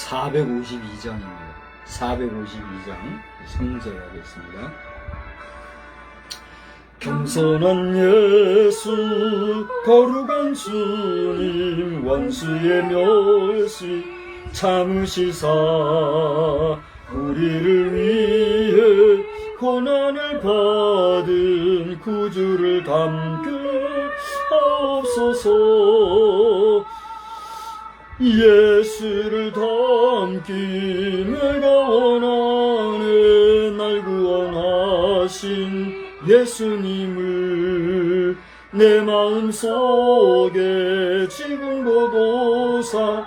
(452장입니다) 452장 3절 하겠습니다. 겸손한 예수 거룩한 주님 원수의 멸시 참으시사 우리를 위해 고난을 받은 구주를 담게 하옵소서. 예수를 담기 내가 원하네. 날 구원하신 예수님을 내 마음속에 지금 보도사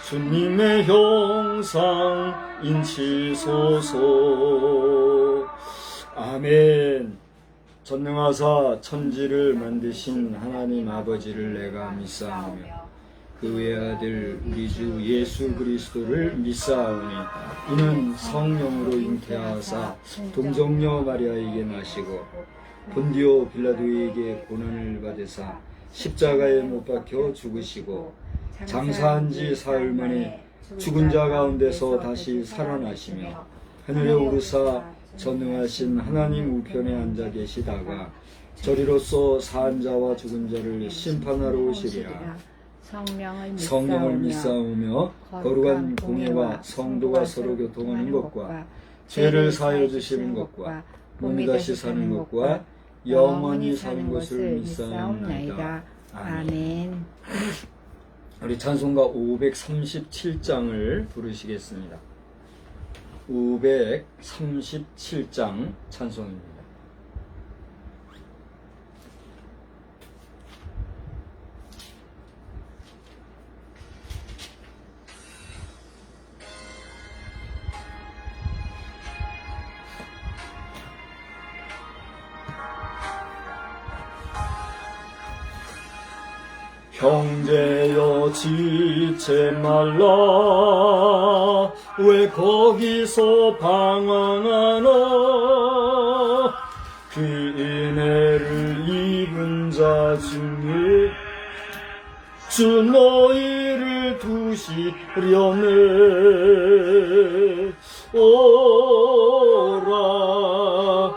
주님의 형상 인치소서. 아멘. 전능하사 천지를 만드신 하나님 아버지를 내가 믿사오며 그 외아들 우리 주 예수 그리스도를 믿사오니 이는 성령으로 잉태하사 동정녀 마리아에게 나시고 본디오 빌라도에게 고난을 받으사 십자가에 못 박혀 죽으시고 장사한 지 사흘 만에 죽은 자 가운데서 다시 살아나시며 하늘에 오르사 전능하신 하나님 우편에 앉아 계시다가 저리로서 산 자와 죽은 자를 심판하러 오시리라. 성령을 믿사오며 거룩한 공예와 성도가 서로 교통하는 것과 죄를 사하여 주시는 것과 몸이 다시 사는 것과 영원히 사는 것을 믿사옵나이다. 아멘. 우리 찬송가 537장을 부르시겠습니다. 537장 찬송입니다. 형제여 지체 말라 왜 거기서 방황하나 그 은혜를 입은 자 중에 주 너희를 두시려네 오라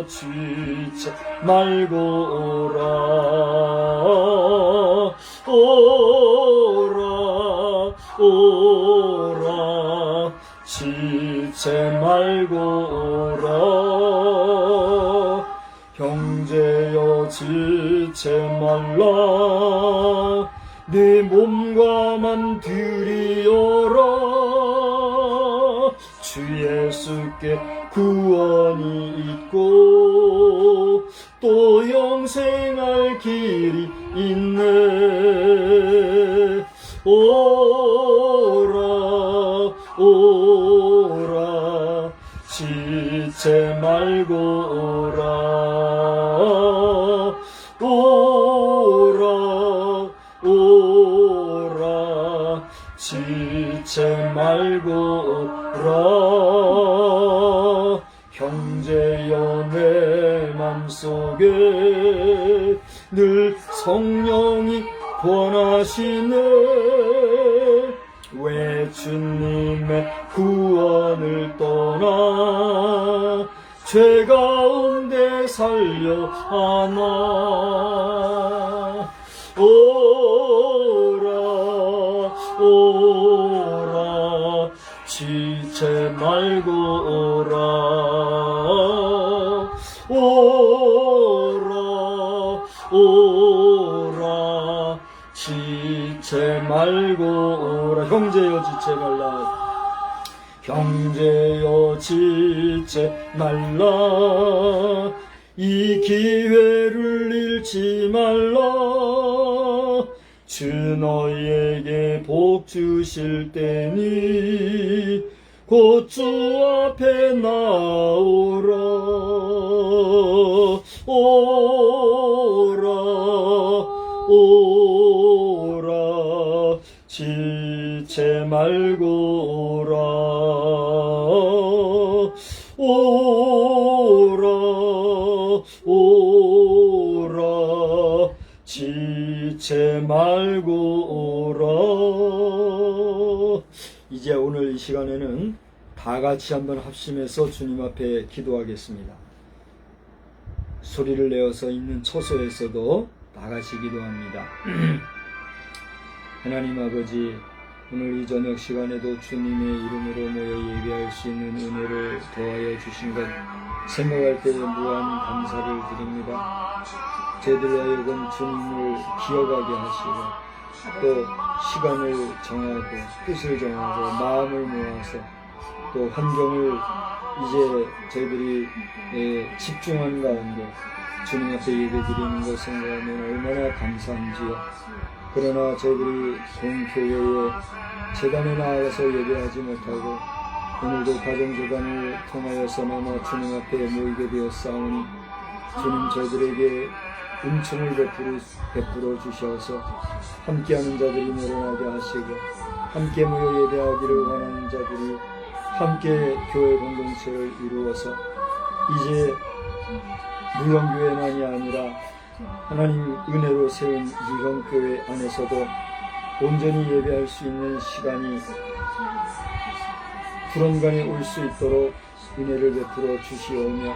지체 말고 오라 지체 말고 오라 형제여 지체 말라 네 몸과 맘 드리어라 주 예수께 구원이 있고 또 영생할 길이 있네 오라 지체 말고 오라 지체 말고 오라 형제여 내 맘속에 늘 성령이 권하시네 왜 주님의 구원을 떠나 죄 가운데 살려 하나 오라 지체 말고 오라 지체 말고 오라 형제여 지체 말라 형제여 지체 말라 이 기회를 잃지 말라 주 너희에게 복 주실 때니 곧 주 앞에 나오라 오라 지체 말고 오라 지체 말고 오라 이제 오늘 이 시간에는 다 같이 한번 합심해서 주님 앞에 기도하겠습니다. 소리를 내어서 있는 처소에서도 다 같이 기도합니다. 하나님 아버지, 오늘 이 저녁 시간에도 주님의 이름으로 모여 예배할 수 있는 은혜를 더하여 주신 것 생각할 때 무한 감사를 드립니다. 저희들로 하여금 주님을 기억하게 하시고 또 시간을 정하고 뜻을 정하고 마음을 모아서 또 환경을 이제 저희들이 집중한 가운데 주님 앞에 예배드리는 것 생각하면 얼마나 감사한지요. 그러나 저희들이 공교회에 재단에 나아가서 예배하지 못하고 오늘도 가정재단을 통하여서나마 주님 앞에 모이게 되었사오니 주님 저희들에게 은총을 베풀어 주셔서 함께하는 자들이 늘어나게 하시고 함께 모여 예배하기를 원하는 자들이 함께 교회 공동체를 이루어서 이제 무형교회만이 아니라 하나님 은혜로 세운 유형교회 안에서도 온전히 예배할 수 있는 시간이 불언간에 올 수 있도록 은혜를 베풀어 주시오며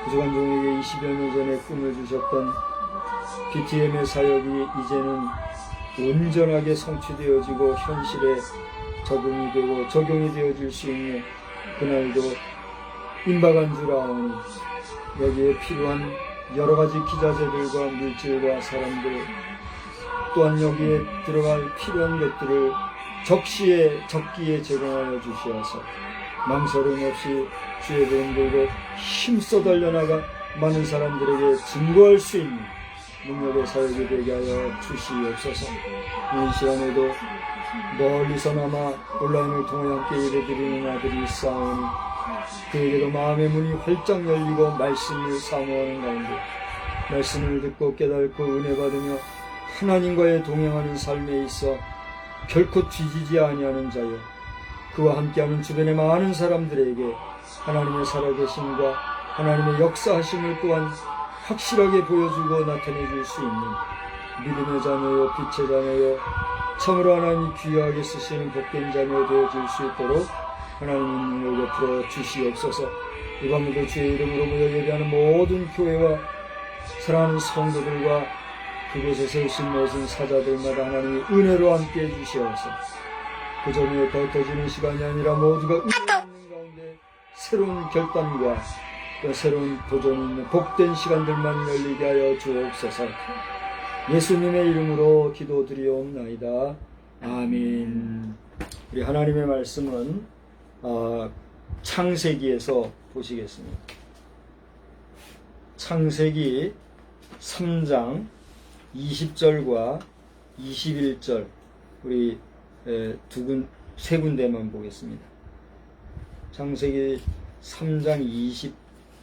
부족한 종에게 20여 년 전에 꿈을 주셨던 BTM의 사역이 이제는 온전하게 성취되어지고 현실에 적응이 되고 적용이 되어질 수 있는 그날도 임박한 줄 아오니 여기에 필요한 여러 가지 기자재들과 물질과 사람들, 또한 여기에 들어갈 필요한 것들을 적기에 제공하여 주시어서 망설임 없이 주의 복음 들고 힘써 달려나가 많은 사람들에게 증거할 수 있는 능력의 사역이 되게 하여 주시옵소서. 이 시간에도 멀리서나마 온라인을 통해 함께 예배드리는 아들이 있사오니 그에게도 마음의 문이 활짝 열리고 말씀을 사모하는 가운데 말씀을 듣고 깨닫고 은혜 받으며 하나님과의 동행하는 삶에 있어 결코 뒤지지 아니하는 자여, 그와 함께하는 주변의 많은 사람들에게 하나님의 살아계심과 하나님의 역사하심을 또한 확실하게 보여주고 나타내 줄 수 있는 믿음의 자녀요 빛의 자녀요 참으로 하나님이 귀하게 쓰시는 복된 자녀 되어질 수 있도록 하나님의 능력을 베풀어 주시옵소서. 이 밤에도 주의 이름으로 모여 예배하는 모든 교회와 사랑하는 성도들과 그곳에 세우신 모든 사자들마다 하나님이 은혜로 함께해 주시옵소서. 그 전에 더 터지는 시간이 아니라 모두가 은혜 있는 가운데 새로운 결단과 또 새로운 도전이 있는 복된 시간들만 열리게 하여 주옵소서. 예수님의 이름으로 기도드리옵나이다. 아멘. 우리 하나님의 말씀은 창세기에서 보시겠습니다. 창세기 3장 20절과 21절 우리 세 군데만 보겠습니다. 창세기 3장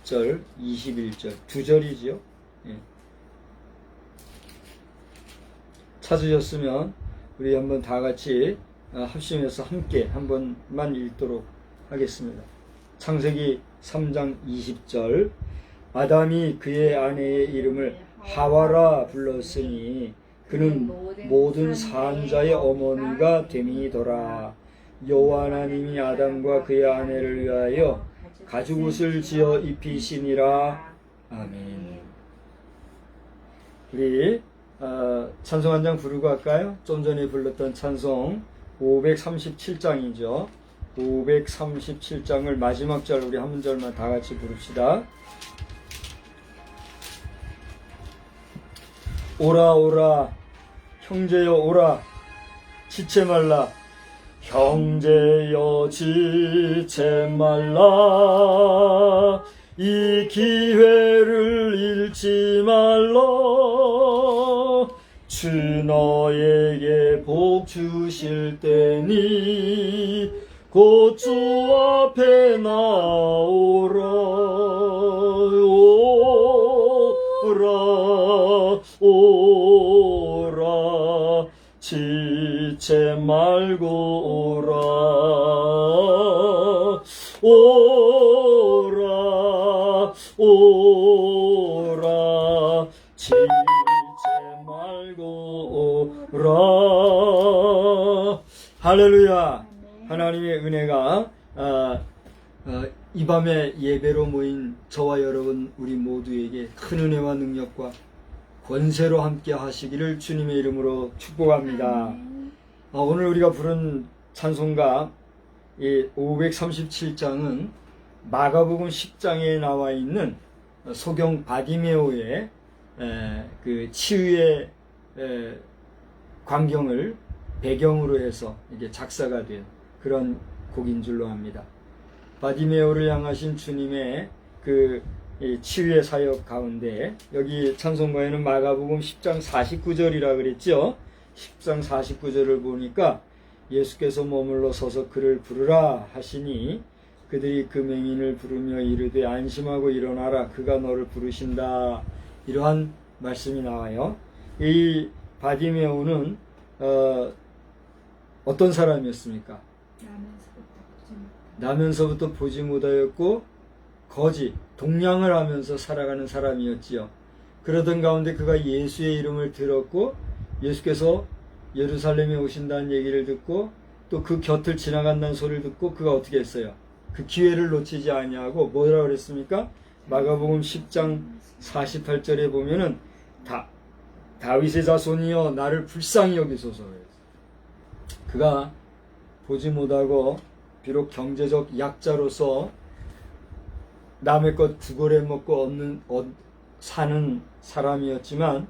20절, 21절 두 절이지요. 예. 찾으셨으면 우리 한번 다 같이 합심해서 함께 한 번만 읽도록 하겠습니다. 창세기 3장 20절 아담이 그의 아내의 이름을 하와라 불렀으니 그는 모든 산자의 어머니가 됨이더라. 여호와 하나님이 아담과 그의 아내를 위하여 가죽옷을 지어 입히시니라. 아멘. 우리 찬송 한 장 부르고 할까요? 좀 전에 불렀던 찬송 537장이죠. 537장을 마지막 절 우리 한 문절만 다 같이 부릅시다. 오라 오라 형제여 오라 지체 말라 형제여 지체 말라 이 기회를 잃지 말라 주 너에게 복 주실 때니 곧 주 앞에 나오라 오라 지체 말고 오라 지체 말고 오라. 할렐루야. 하나님의 은혜가 이 밤에 예배로 모인 저와 여러분 우리 모두에게 큰 은혜와 능력과 권세로 함께 하시기를 주님의 이름으로 축복합니다. 오늘 우리가 부른 찬송가 537장은 마가복음 10장에 나와 있는 소경 바디메오의 그 치유의 광경을 배경으로 해서 이게 작사가 된 그런 곡인 줄로 압니다. 바디메오를 향하신 주님의 그 치유의 사역 가운데 여기 찬송가에는 마가복음 10장 49절이라 그랬죠. 10장 49절을 보니까 예수께서 머물러 서서 그를 부르라 하시니 그들이 그 맹인을 부르며 이르되 안심하고 일어나라 그가 너를 부르신다. 이러한 말씀이 나와요. 이 바디메오는 어떤 사람이었습니까? 나면서부터 보지 못하였고 거지, 동냥을 하면서 살아가는 사람이었지요. 그러던 가운데 그가 예수의 이름을 들었고 예수께서 예루살렘에 오신다는 얘기를 듣고 또 그 곁을 지나간다는 소리를 듣고 그가 어떻게 했어요? 그 기회를 놓치지 아니하고 뭐라고 그랬습니까? 마가복음 10장 48절에 보면은 다윗의 자손이여 나를 불쌍히 여기소서. 그가 보지 못하고 비록 경제적 약자로서 남의 것 구걸해 먹고 사는 사람이었지만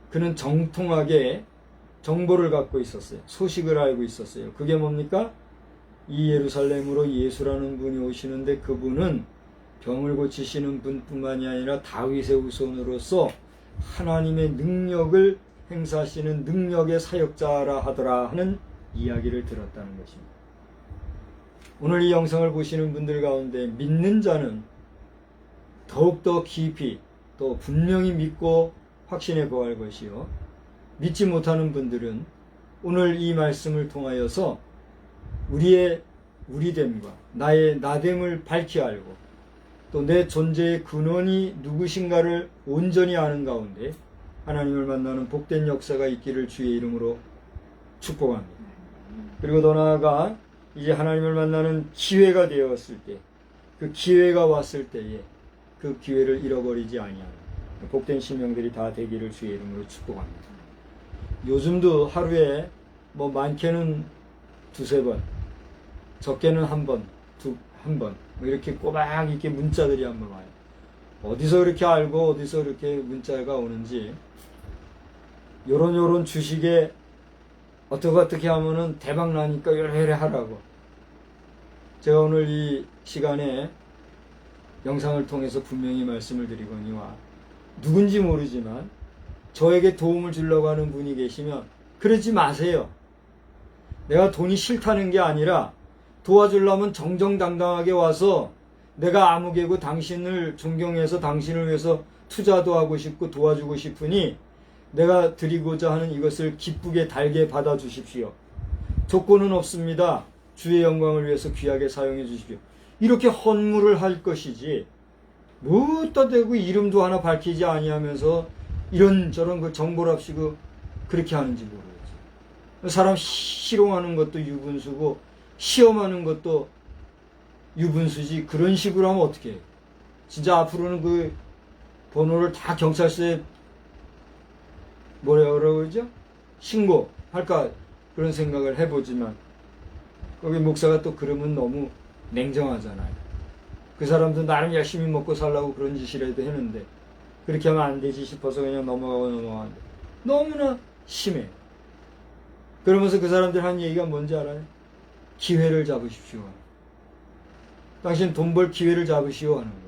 그는 정통하게 정보를 갖고 있었어요. 소식을 알고 있었어요. 그게 뭡니까? 이 예루살렘으로 예수라는 분이 오시는데 그분은 병을 고치시는 분뿐만이 아니라 다윗의 후손으로서 하나님의 능력을 행사하시는 능력의 사역자라 하더라 하는 이야기를 들었다는 것입니다. 오늘 이 영상을 보시는 분들 가운데 믿는 자는 더욱더 깊이 또 분명히 믿고 확신에 거할 것이요, 믿지 못하는 분들은 오늘 이 말씀을 통하여서 우리의 우리됨과 나의 나됨을 밝히 알고 또 내 존재의 근원이 누구신가를 온전히 아는 가운데 하나님을 만나는 복된 역사가 있기를 주의 이름으로 축복합니다. 그리고 더 나아가 이제 하나님을 만나는 기회가 되었을 때, 그 기회가 왔을 때에 그 기회를 잃어버리지 아니하는 복된 심령들이 다 되기를 주의 이름으로 축복합니다. 요즘도 하루에 많게는 두세 번, 적게는 한 번, 한 번, 이렇게 꼬박 이렇게 문자들이 한번 와요. 어디서 그렇게 알고 어디서 그렇게 문자가 오는지, 요런 주식에 어떻게 하면은 대박 나니까 요래 하라고. 제가 오늘 이 시간에 영상을 통해서 분명히 말씀을 드리거니와 누군지 모르지만 저에게 도움을 주려고 하는 분이 계시면 그러지 마세요. 내가 돈이 싫다는 게 아니라 도와주려면 정정당당하게 와서 내가 아무개고 당신을 존경해서 당신을 위해서 투자도 하고 싶고 도와주고 싶으니 내가 드리고자 하는 이것을 기쁘게 달게 받아주십시오. 조건은 없습니다. 주의 영광을 위해서 귀하게 사용해 주십시오. 이렇게 헌물을 할 것이지 뭐다 대고 이름도 하나 밝히지 아니하면서 이런저런 그 정보랍시고 그렇게 하는지 모르겠어요. 사람 희롱하는 것도 유분수고 시험하는 것도 유분수지 그런 식으로 하면 어떻게 해요? 진짜 앞으로는 그 번호를 다 경찰서에 뭐라고 그러죠? 신고할까 그런 생각을 해보지만 거기 목사가 또 그러면 너무 냉정하잖아요. 그 사람도 나름 열심히 먹고 살라고 그런 짓이라도 했는데 그렇게 하면 안 되지 싶어서 그냥 넘어가는데 너무나 심해. 그러면서 그 사람들 한 얘기가 뭔지 알아요? 기회를 잡으십시오. 당신 돈 벌 기회를 잡으시오 하는 거예요.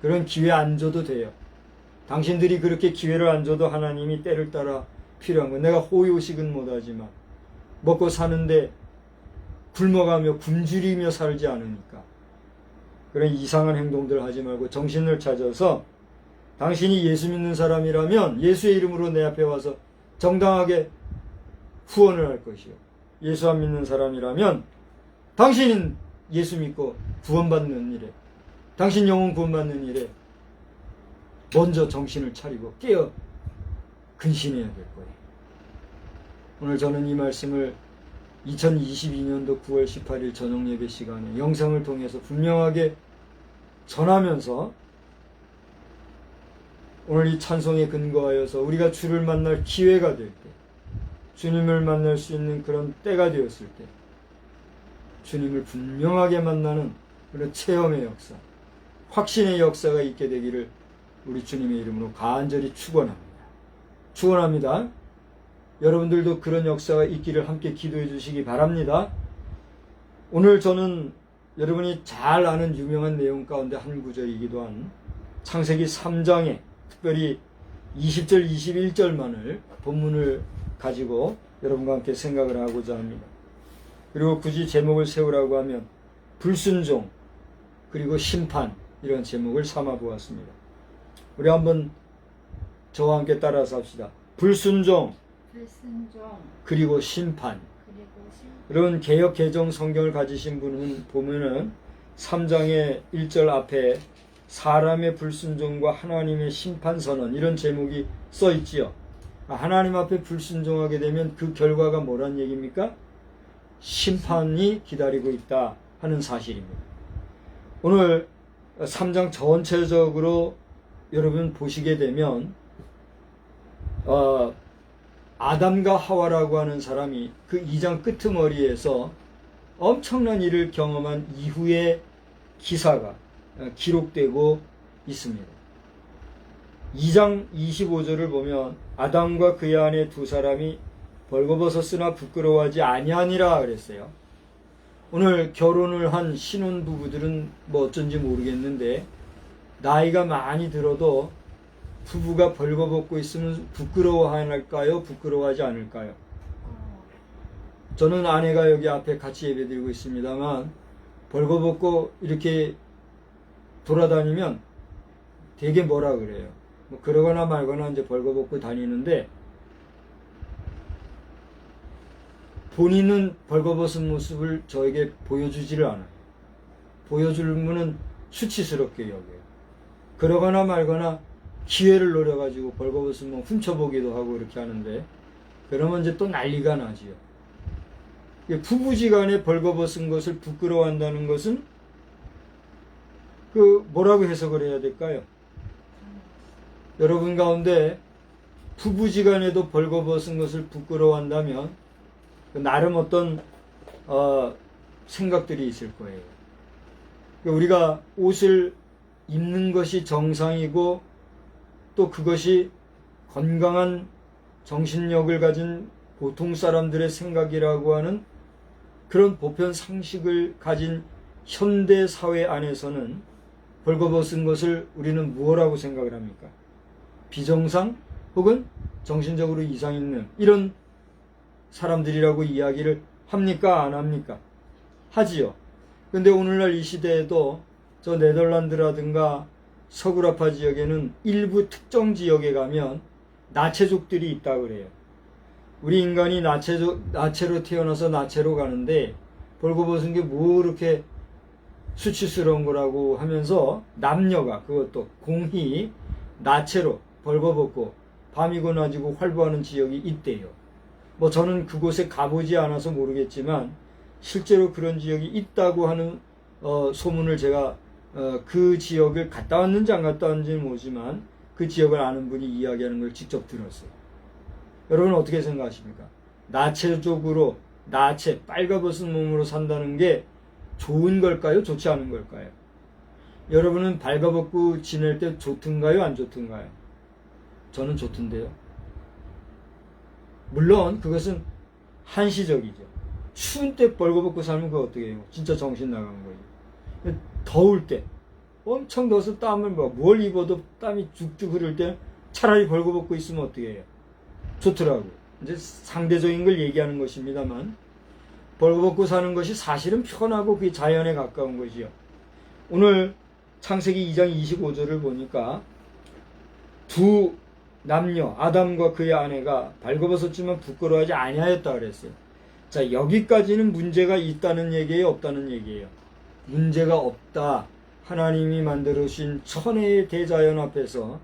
그런 기회 안 줘도 돼요. 당신들이 그렇게 기회를 안 줘도 하나님이 때를 따라 필요한 거. 내가 호요식은 못하지만 먹고 사는데 굶어가며 굶주리며 살지 않으니까 그런 이상한 행동들 하지 말고 정신을 찾아서 당신이 예수 믿는 사람이라면 예수의 이름으로 내 앞에 와서 정당하게 후원을 할 것이요, 예수 안 믿는 사람이라면 당신은 예수 믿고 구원받는 일에, 당신 영혼 구원받는 일에 먼저 정신을 차리고 깨어 근신해야 될 거예요. 오늘 저는 이 말씀을 2022년도 9월 18일 저녁 예배 시간에 영상을 통해서 분명하게 전하면서 오늘 이 찬송에 근거하여서 우리가 주를 만날 기회가 될 때, 주님을 만날 수 있는 그런 때가 되었을 때 주님을 분명하게 만나는 그런 체험의 역사, 확신의 역사가 있게 되기를 우리 주님의 이름으로 간절히 축원합니다. 여러분들도 그런 역사가 있기를 함께 기도해 주시기 바랍니다. 오늘 저는 여러분이 잘 아는 유명한 내용 가운데 한 구절이기도 한 창세기 3장에 특별히 20절, 21절만을 본문을 가지고 여러분과 함께 생각을 하고자 합니다. 그리고 굳이 제목을 세우라고 하면 불순종 그리고 심판, 이런 제목을 삼아 보았습니다. 우리 한번 저와 함께 따라서 합시다. 불순종 그리고 심판. 이런 개역 개정 성경을 가지신 분은 보면은 3장의 1절 앞에 사람의 불순종과 하나님의 심판 선언, 이런 제목이 써 있지요. 하나님 앞에 불순종하게 되면 그 결과가 뭐란 얘기입니까? 심판이 기다리고 있다 하는 사실입니다. 오늘 3장 전체적으로 여러분 보시게 되면 아담과 하와라고 하는 사람이 그 2장 끄트머리에서 엄청난 일을 경험한 이후의 기사가 기록되고 있습니다. 2장 25절을 보면 아담과 그의 아내 두 사람이 벌거벗었으나 부끄러워하지 아니하니라 그랬어요. 오늘 결혼을 한 신혼 부부들은 뭐 어쩐지 모르겠는데 나이가 많이 들어도 부부가 벌거벗고 있으면 부끄러워할까요? 부끄러워하지 않을까요? 저는 아내가 여기 앞에 같이 예배드리고 있습니다만 벌거벗고 이렇게 돌아다니면 되게 뭐라 그래요. 뭐 그러거나 말거나 이제 벌거벗고 다니는데 본인은 벌거벗은 모습을 저에게 보여주지를 않아요. 보여주면은 수치스럽게 여겨요. 그러거나 말거나 기회를 노려가지고 벌거벗으면 훔쳐보기도 하고 이렇게 하는데 그러면 이제 또 난리가 나지요. 부부지간에 벌거벗은 것을 부끄러워한다는 것은 그 뭐라고 해석을 해야 될까요? 여러분 가운데 부부지간에도 벌거벗은 것을 부끄러워한다면 나름 어떤 생각들이 있을 거예요. 우리가 옷을 입는 것이 정상이고 또 그것이 건강한 정신력을 가진 보통 사람들의 생각이라고 하는 그런 보편 상식을 가진 현대 사회 안에서는 벌거벗은 것을 우리는 무엇라고 생각을 합니까? 비정상 혹은 정신적으로 이상 있는 이런 사람들이라고 이야기를 합니까? 안 합니까? 하지요. 근데 오늘날 이 시대에도 저 네덜란드라든가 서구라파 지역에는 일부 특정 지역에 가면 나체족들이 있다고 그래요. 우리 인간이 나체로 태어나서 나체로 가는데 벌거벗은 게 뭐 이렇게 수치스러운 거라고 하면서 남녀가 그것도 공히 나체로 벌거벗고 밤이고 낮이고 활보하는 지역이 있대요. 뭐 저는 그곳에 가보지 않아서 모르겠지만 실제로 그런 지역이 있다고 하는 소문을 제가 그 지역을 갔다 왔는지 안 갔다 왔는지는 모르지만 그 지역을 아는 분이 이야기하는 걸 직접 들었어요. 여러분 어떻게 생각하십니까? 나체족으로 나체 빨가벗은 몸으로 산다는 게 좋은 걸까요? 좋지 않은 걸까요? 여러분은 발가벗고 지낼 때 좋든가요? 안 좋든가요? 저는 좋던데요. 물론 그것은 한시적이죠. 추운 때 벌거벗고 살면 그거 어떻게 해요? 진짜 정신 나간 거예요. 더울 때 엄청 더워서 땀을 뭘 입어도 땀이 쭉쭉 흐를 때 차라리 벌거벗고 있으면 어떻게 해요? 좋더라고. 이제 상대적인 걸 얘기하는 것입니다만 벌거벗고 사는 것이 사실은 편하고 그게 자연에 가까운 것이요. 오늘 창세기 2장 25절을 보니까 두 남녀 아담과 그의 아내가 발거벗었지만 부끄러워하지 아니하였다 그랬어요. 자, 여기까지는 문제가 있다는 얘기예요, 없다는 얘기예요? 문제가 없다. 하나님이 만들어주신 천혜의 대자연 앞에서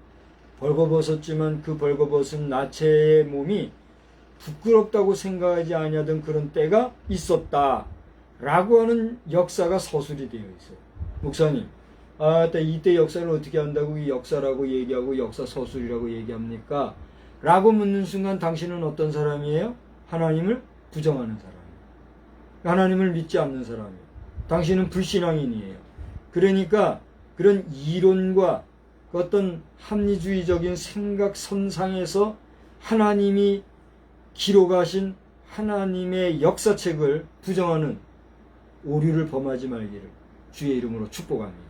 벌거벗었지만 그 벌거벗은 나체의 몸이 부끄럽다고 생각하지 아니하던 그런 때가 있었다 라고 하는 역사가 서술이 되어 있어요. 목사님, 이때 역사를 어떻게 한다고 이 역사라고 얘기하고 역사 서술이라고 얘기합니까? 라고 묻는 순간 당신은 어떤 사람이에요? 하나님을 부정하는 사람이에요. 하나님을 믿지 않는 사람이에요. 당신은 불신앙인이에요. 그러니까 그런 이론과 어떤 합리주의적인 생각 선상에서 하나님이 기록하신 하나님의 역사책을 부정하는 오류를 범하지 말기를 주의 이름으로 축복합니다.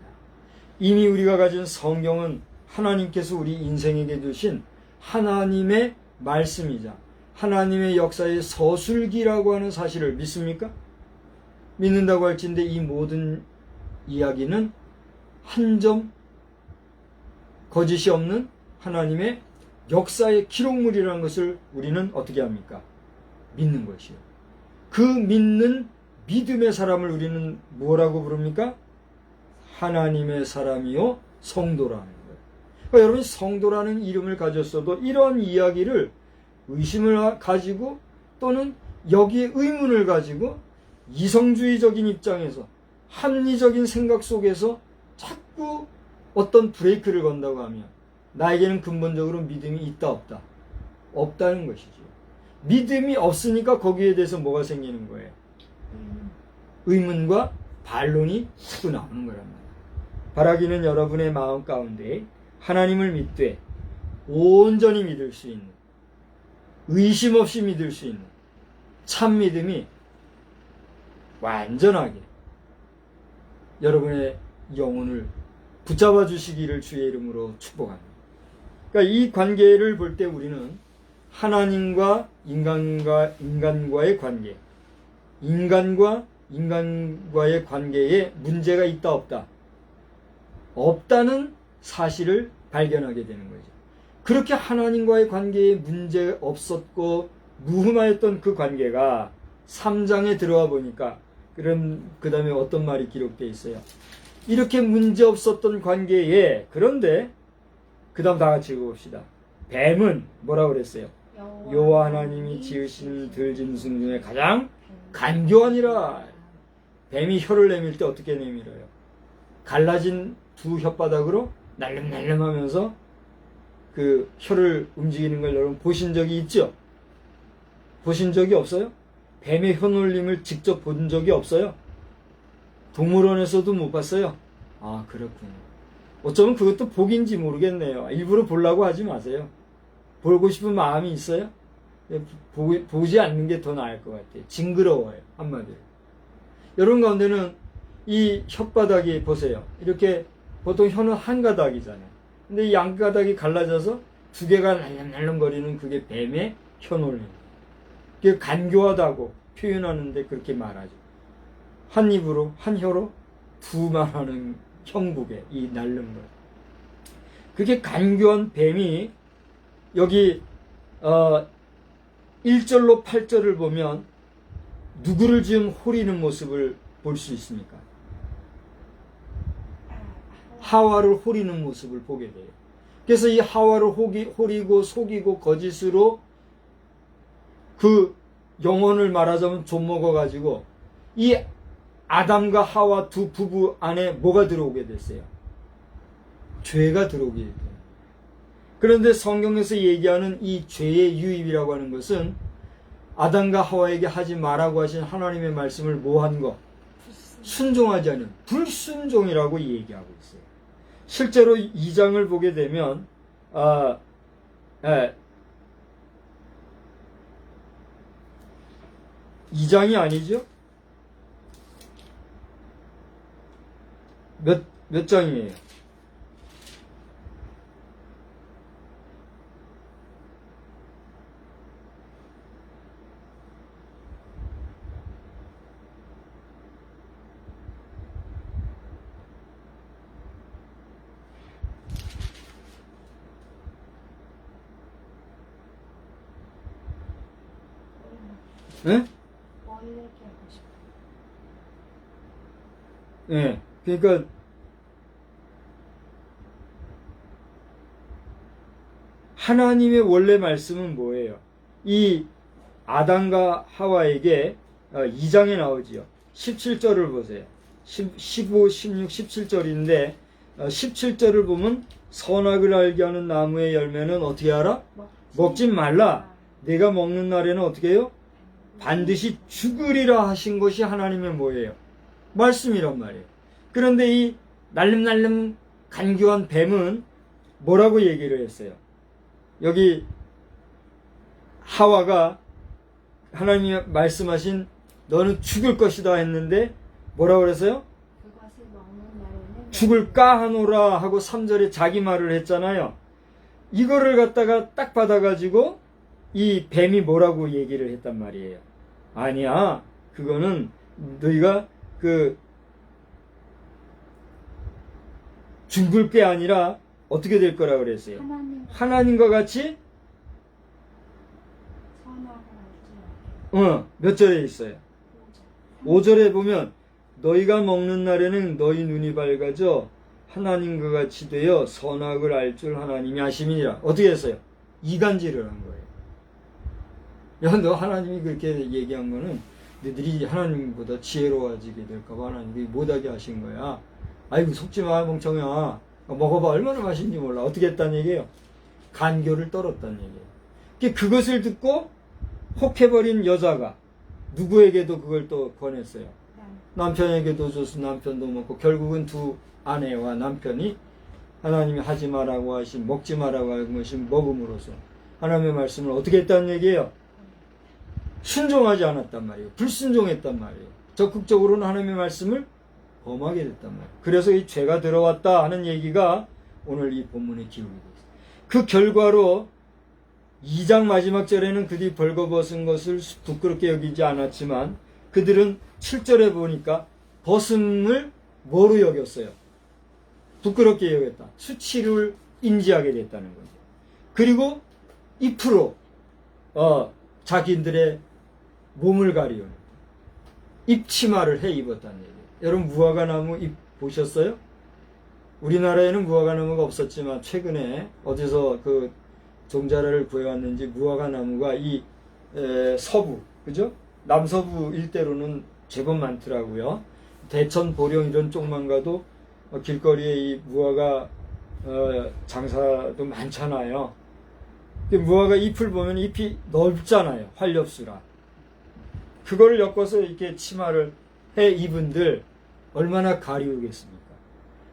이미 우리가 가진 성경은 하나님께서 우리 인생에게 주신 하나님의 말씀이자 하나님의 역사의 서술기라고 하는 사실을 믿습니까? 믿는다고 할진데 이 모든 이야기는 한 점 거짓이 없는 하나님의 역사의 기록물이라는 것을 우리는 어떻게 합니까? 믿는 것이요. 그 믿는 믿음의 사람을 우리는 뭐라고 부릅니까? 하나님의 사람이요 성도라는 거예요. 그러니까 여러분 성도라는 이름을 가졌어도 이런 이야기를 의심을 가지고 또는 여기에 의문을 가지고 이성주의적인 입장에서 합리적인 생각 속에서 자꾸 어떤 브레이크를 건다고 하면 나에게는 근본적으로 믿음이 있다 없다? 없다는 것이죠. 믿음이 없으니까 거기에 대해서 뭐가 생기는 거예요? 의문과 반론이 자꾸 나오는 거란 말이에요. 바라기는 여러분의 마음 가운데 하나님을 믿되 온전히 믿을 수 있는, 의심 없이 믿을 수 있는 참 믿음이 완전하게 여러분의 영혼을 붙잡아 주시기를 주의 이름으로 축복합니다. 그러니까 이 관계를 볼 때 우리는 하나님과 인간과의 관계, 인간과 인간과의 관계에 문제가 있다 없다, 없다는 사실을 발견하게 되는 거죠. 그렇게 하나님과의 관계에 문제 없었고 무흠하였던 그 관계가 3장에 들어와 보니까 그 다음에 어떤 말이 기록되어 있어요. 이렇게 문제 없었던 관계에, 그런데 그 다음 다 같이 읽어봅시다. 뱀은 뭐라고 그랬어요? 여호와 하나님이 지으신 들짐승 중에 가장 간교하니라. 뱀이 혀를 내밀 때 어떻게 내밀어요? 갈라진 두 혓바닥으로 날름날름 하면서 그 혀를 움직이는 걸 여러분 보신 적이 있죠? 보신 적이 없어요? 뱀의 혀놀림을 직접 본 적이 없어요? 동물원에서도 못 봤어요? 아, 그렇군요. 어쩌면 그것도 복인지 모르겠네요. 일부러 보려고 하지 마세요. 보고 싶은 마음이 있어요? 보지 않는 게 더 나을 것 같아요. 징그러워요, 한마디로. 여러분 가운데는 이 혓바닥이 보세요. 이렇게 보통 혀는 한 가닥이잖아요. 근데 이 양가닥이 갈라져서 두 개가 날름날름거리는 그게 뱀의 혀놀림. 그게 간교하다고 표현하는데 그렇게 말하죠. 한 입으로, 한 혀로 두 말하는 형국의 이 날름거. 그렇게 간교한 뱀이 여기 1절로 8절을 보면 누구를 지금 호리는 모습을 볼 수 있습니까? 하와를 호리는 모습을 보게 돼요. 그래서 이 하와를 호리고 속이고 거짓으로 그 영혼을 말하자면 좀먹어가지고 이 아담과 하와 두 부부 안에 뭐가 들어오게 됐어요? 죄가 들어오게 돼요. 그런데 성경에서 얘기하는 이 죄의 유입이라고 하는 것은 아담과 하와에게 하지 말라고 하신 하나님의 말씀을 뭐한 거? 순종하지 않은 불순종이라고 얘기하고 있어요. 실제로 2장을 보게 되면 2장이 아니죠? 몇 장이에요? 네? 네. 그러니까 하나님의 원래 말씀은 뭐예요? 이 아담과 하와에게 2장에 나오지요. 17절을 보세요. 15, 16, 17절인데 17절을 보면 선악을 알게 하는 나무의 열매는 어떻게 알아? 먹지 말라. 내가 먹는 날에는 어떻게 해요? 반드시 죽으리라 하신 것이 하나님의 뭐예요? 말씀이란 말이에요. 그런데 이 날름날름 간교한 뱀은 뭐라고 얘기를 했어요? 여기 하와가 하나님이 말씀하신 너는 죽을 것이다 했는데 뭐라고 그랬어요? 죽을까 하노라 하고 3절에 자기 말을 했잖아요. 이거를 갖다가 딱 받아가지고 이 뱀이 뭐라고 얘기를 했단 말이에요. 아니야, 그거는 너희가 죽을 게 아니라 어떻게 될 거라고 그랬어요? 하나님과 같이 몇 절에 있어요? 5절에 보면 너희가 먹는 날에는 너희 눈이 밝아져 하나님과 같이 되어 선악을 알 줄 하나님이 아심이니라. 어떻게 했어요? 이간질을 한 거예요. 야, 너 하나님이 그렇게 얘기한 거는 너희들이 하나님보다 지혜로워지게 될까봐 하나님이 못하게 하신 거야. 아이고 속지 마 멍청아. 먹어봐 얼마나 맛있는지 몰라. 어떻게 했다는 얘기예요? 간교를 떨었다는 얘기예요. 그것을 듣고 혹해버린 여자가 누구에게도 그걸 또 권했어요. 남편에게도 줘서 남편도 먹고 결국은 두 아내와 남편이 하나님이 하지 말라고 하신, 먹지 말라고 하신 먹음으로써 하나님의 말씀을 어떻게 했다는 얘기예요? 순종하지 않았단 말이에요. 불순종했단 말이에요. 적극적으로는 하나님의 말씀을 범하게 됐단 말이에요. 그래서 이 죄가 들어왔다 하는 얘기가 오늘 이 본문에 기록이 되어 있어요. 그 결과로 2장 마지막 절에는 그들이 벌거벗은 것을 부끄럽게 여기지 않았지만 그들은 7절에 보니까 벗음을 뭐로 여겼어요? 부끄럽게 여겼다. 수치를 인지하게 됐다는 거죠. 그리고 잎으로 자기들의 몸을 가리우는 잎치마를 해 입었다는 얘기예요. 여러분 무화과나무 잎 보셨어요? 우리나라에는 무화과나무가 없었지만 최근에 어디서 그 종자를 구해왔는지 무화과나무가 이 서부, 그죠? 남서부 일대로는 제법 많더라고요. 대천, 보령 이런 쪽만 가도 길거리에 이 무화과 장사도 많잖아요. 무화과 잎을 보면 잎이 넓잖아요. 활엽수라. 그걸 엮어서 이렇게 치마를 해 입은들 얼마나 가리우겠습니까?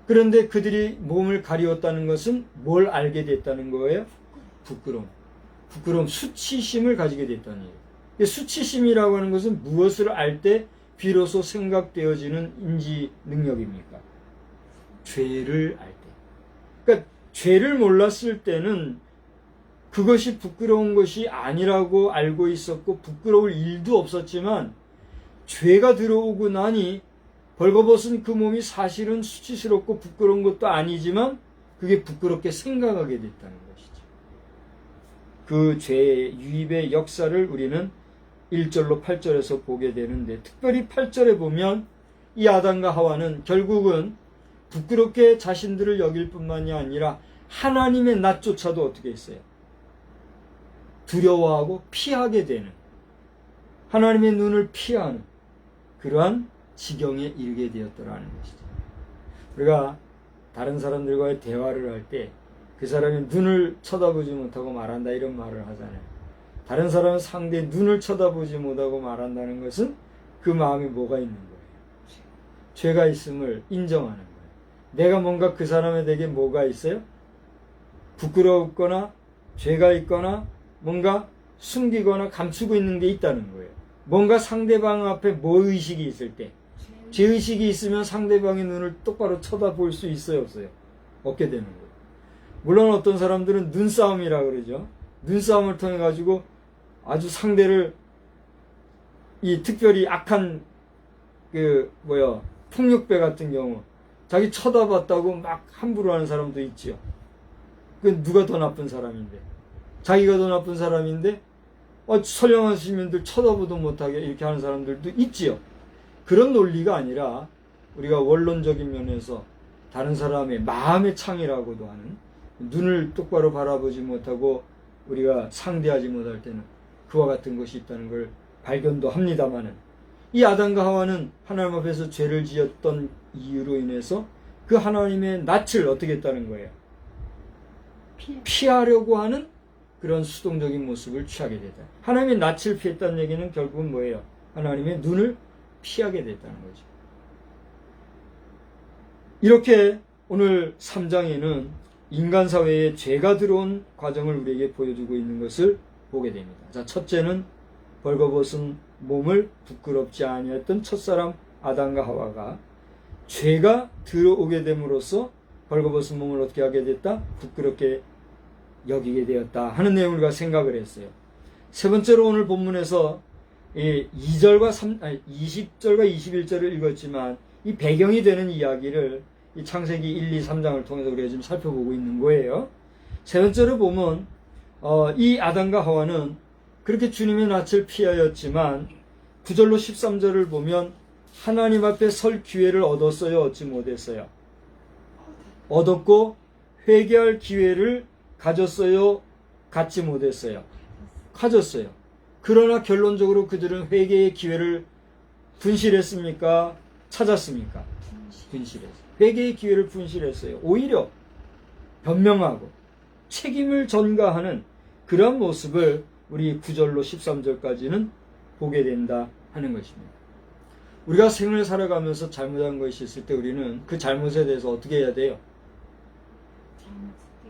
그런데 그들이 몸을 가리웠다는 것은 뭘 알게 됐다는 거예요? 부끄러움, 수치심을 가지게 됐다는 얘기예요. 수치심이라고 하는 것은 무엇을 알 때 비로소 생각되어지는 인지 능력입니까? 죄를 알 때. 그러니까 죄를 몰랐을 때는 그것이 부끄러운 것이 아니라고 알고 있었고 부끄러울 일도 없었지만 죄가 들어오고 나니 벌거벗은 그 몸이 사실은 수치스럽고 부끄러운 것도 아니지만 그게 부끄럽게 생각하게 됐다는 것이죠. 그 죄의 유입의 역사를 우리는 1절로 8절에서 보게 되는데 특별히 8절에 보면 이 아담과 하와는 결국은 부끄럽게 자신들을 여길 뿐만이 아니라 하나님의 낯조차도 어떻게 했어요? 두려워하고 피하게 되는, 하나님의 눈을 피하는 그러한 지경에 이르게 되었더라는 것이죠. 우리가 다른 사람들과의 대화를 할 때 그 사람이 눈을 쳐다보지 못하고 말한다 이런 말을 하잖아요. 다른 사람은 상대의 눈을 쳐다보지 못하고 말한다는 것은 그 마음에 뭐가 있는 거예요? 죄가 있음을 인정하는 거예요. 내가 뭔가 그 사람에 대해 뭐가 있어요? 부끄럽거나 죄가 있거나 뭔가 숨기거나 감추고 있는 게 있다는 거예요. 뭔가 상대방 앞에 뭐 의식이 있을 때, 죄의식이 있으면 상대방의 눈을 똑바로 쳐다볼 수 있어요, 없어요? 없게 되는 거예요. 물론 어떤 사람들은 눈싸움이라 그러죠. 눈싸움을 통해 가지고 아주 상대를 이 특별히 악한 폭력배 같은 경우 자기 쳐다봤다고 막 함부로 하는 사람도 있지요. 그 누가 더 나쁜 사람인데, 자기가 더 나쁜 사람인데 선량한 시민들 쳐다보도 못하게 이렇게 하는 사람들도 있지요. 그런 논리가 아니라 우리가 원론적인 면에서 다른 사람의 마음의 창이라고도 하는, 눈을 똑바로 바라보지 못하고 우리가 상대하지 못할 때는 그와 같은 것이 있다는 걸 발견도 합니다마는, 이 아담과 하와는 하나님 앞에서 죄를 지었던 이유로 인해서 그 하나님의 낯을 어떻게 했다는 거예요? 피하려고 하는 그런 수동적인 모습을 취하게 됐다. 하나님의 낯을 피했다는 얘기는 결국은 뭐예요? 하나님의 눈을 피하게 됐다는 거죠. 이렇게 오늘 3장에는 인간 사회에 죄가 들어온 과정을 우리에게 보여주고 있는 것을 보게 됩니다. 자, 첫째는 벌거벗은 몸을 부끄럽지 아니했던 첫사람 아담과 하와가 죄가 들어오게 됨으로써 벌거벗은 몸을 어떻게 하게 됐다? 부끄럽게 여기게 되었다 하는 내용을 우리가 생각을 했어요. 세 번째로 오늘 본문에서 20절과 21절을 읽었지만 이 배경이 되는 이야기를 이 창세기 1, 2, 3장을 통해서 우리가 지금 살펴보고 있는 거예요. 세 번째로 보면 이 아담과 하와는 그렇게 주님의 낯을 피하였지만 9절로 13절을 보면 하나님 앞에 설 기회를 얻었어요? 얻지 못했어요? 얻었고 회개할 기회를 가졌어요? 갖지 못했어요? 가졌어요. 그러나 결론적으로 그들은 회개의 기회를 분실했습니까? 찾았습니까? 분실했어요. 회개의 기회를 분실했어요. 오히려 변명하고 책임을 전가하는 그런 모습을 우리 9절로 13절까지는 보게 된다 하는 것입니다. 우리가 생을 살아가면서 잘못한 것이 있을 때 우리는 그 잘못에 대해서 어떻게 해야 돼요?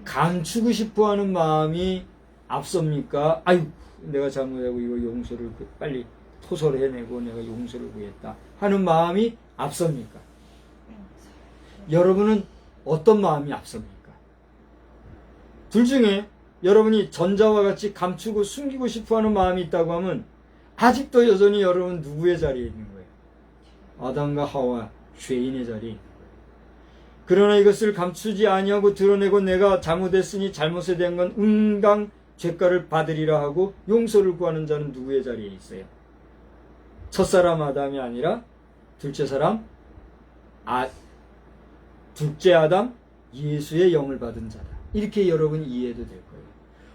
감추고 싶어하는 마음이 앞섭니까? 아유, 내가 잘못하고 이거 용서를 빨리 토설해내고 내가 용서를 구했다 하는 마음이 앞섭니까? 여러분은 어떤 마음이 앞섭니까? 둘 중에 여러분이 전자와 같이 감추고 숨기고 싶어하는 마음이 있다고 하면 아직도 여전히 여러분 누구의 자리에 있는 거예요? 아담과 하와 죄인의 자리에 있는 거예요. 그러나 이것을 감추지 아니하고 드러내고 내가 잘못했으니 잘못에 대한 건 응당 죄가를 받으리라 하고 용서를 구하는 자는 누구의 자리에 있어요? 첫사람 아담이 아니라 둘째 아담 예수의 영을 받은 자다. 이렇게 여러분 이해도 될 거예요.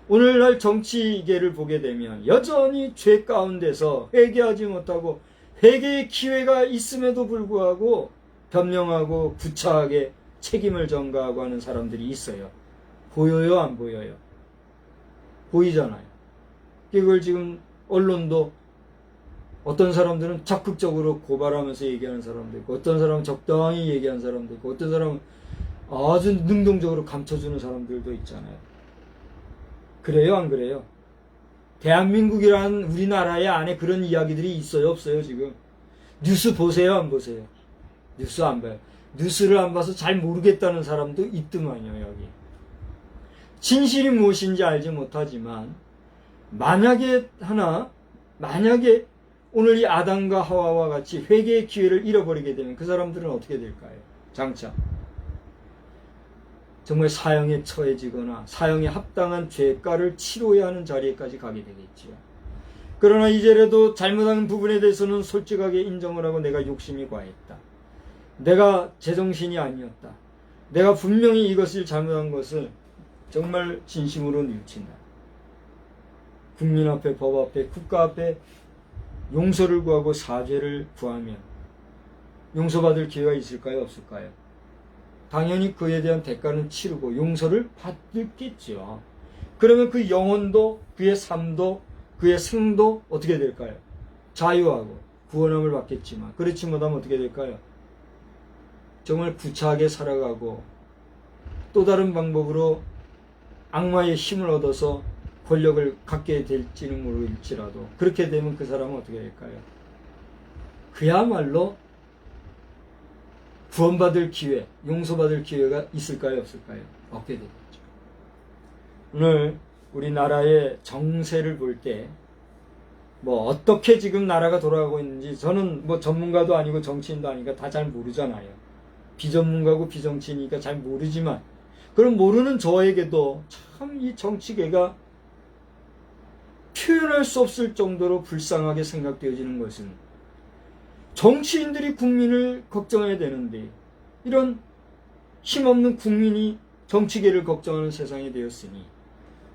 오늘날 정치계를 보게 되면 여전히 죄 가운데서 회개하지 못하고 회개의 기회가 있음에도 불구하고 변명하고 구차하게 책임을 전가하고 하는 사람들이 있어요. 보여요, 안 보여요? 보이잖아요. 그걸 지금 언론도 어떤 사람들은 적극적으로 고발하면서 얘기하는 사람도 있고, 어떤 사람은 적당히 얘기하는 사람도 있고, 어떤 사람은 아주 능동적으로 감춰주는 사람들도 있잖아요. 그래요, 안 그래요? 대한민국이라는 우리나라의 안에 그런 이야기들이 있어요, 없어요, 지금? 뉴스 보세요, 안 보세요? 뉴스 안 봐요. 뉴스를 안 봐서 잘 모르겠다는 사람도 있더만요, 여기. 진실이 무엇인지 알지 못하지만, 만약에 오늘 이 아담과 하와와 같이 회개의 기회를 잃어버리게 되면 그 사람들은 어떻게 될까요? 장차 정말 사형에 처해지거나 사형에 합당한 죄가를 치러야 하는 자리에까지 가게 되겠지요. 그러나 이제라도 잘못한 부분에 대해서는 솔직하게 인정을 하고 내가 욕심이 과했다. 내가 제정신이 아니었다. 내가 분명히 이것을 잘못한 것을 정말 진심으로 뉘우친다. 국민 앞에, 법 앞에, 국가 앞에 용서를 구하고 사죄를 구하면 용서받을 기회가 있을까요? 없을까요? 당연히 그에 대한 대가는 치르고 용서를 받겠죠. 그러면 그 영혼도, 그의 삶도, 그의 생도 어떻게 될까요? 자유하고 구원함을 받겠지만, 그렇지 못하면 어떻게 될까요? 정말 구차하게 살아가고 또 다른 방법으로 악마의 힘을 얻어서 권력을 갖게 될지는 모를지라도 그렇게 되면 그 사람은 어떻게 될까요? 그야말로 구원받을 기회, 용서받을 기회가 있을까요? 없을까요? 없게 되겠죠. 오늘 우리나라의 정세를 볼 때 어떻게 지금 나라가 돌아가고 있는지 저는 전문가도 아니고 정치인도 아니니까 다 잘 모르잖아요. 비전문가고 비정치인이니까 잘 모르지만, 그럼 모르는 저에게도 참 이 정치계가 표현할 수 없을 정도로 불쌍하게 생각되어지는 것은, 정치인들이 국민을 걱정해야 되는데 이런 힘없는 국민이 정치계를 걱정하는 세상이 되었으니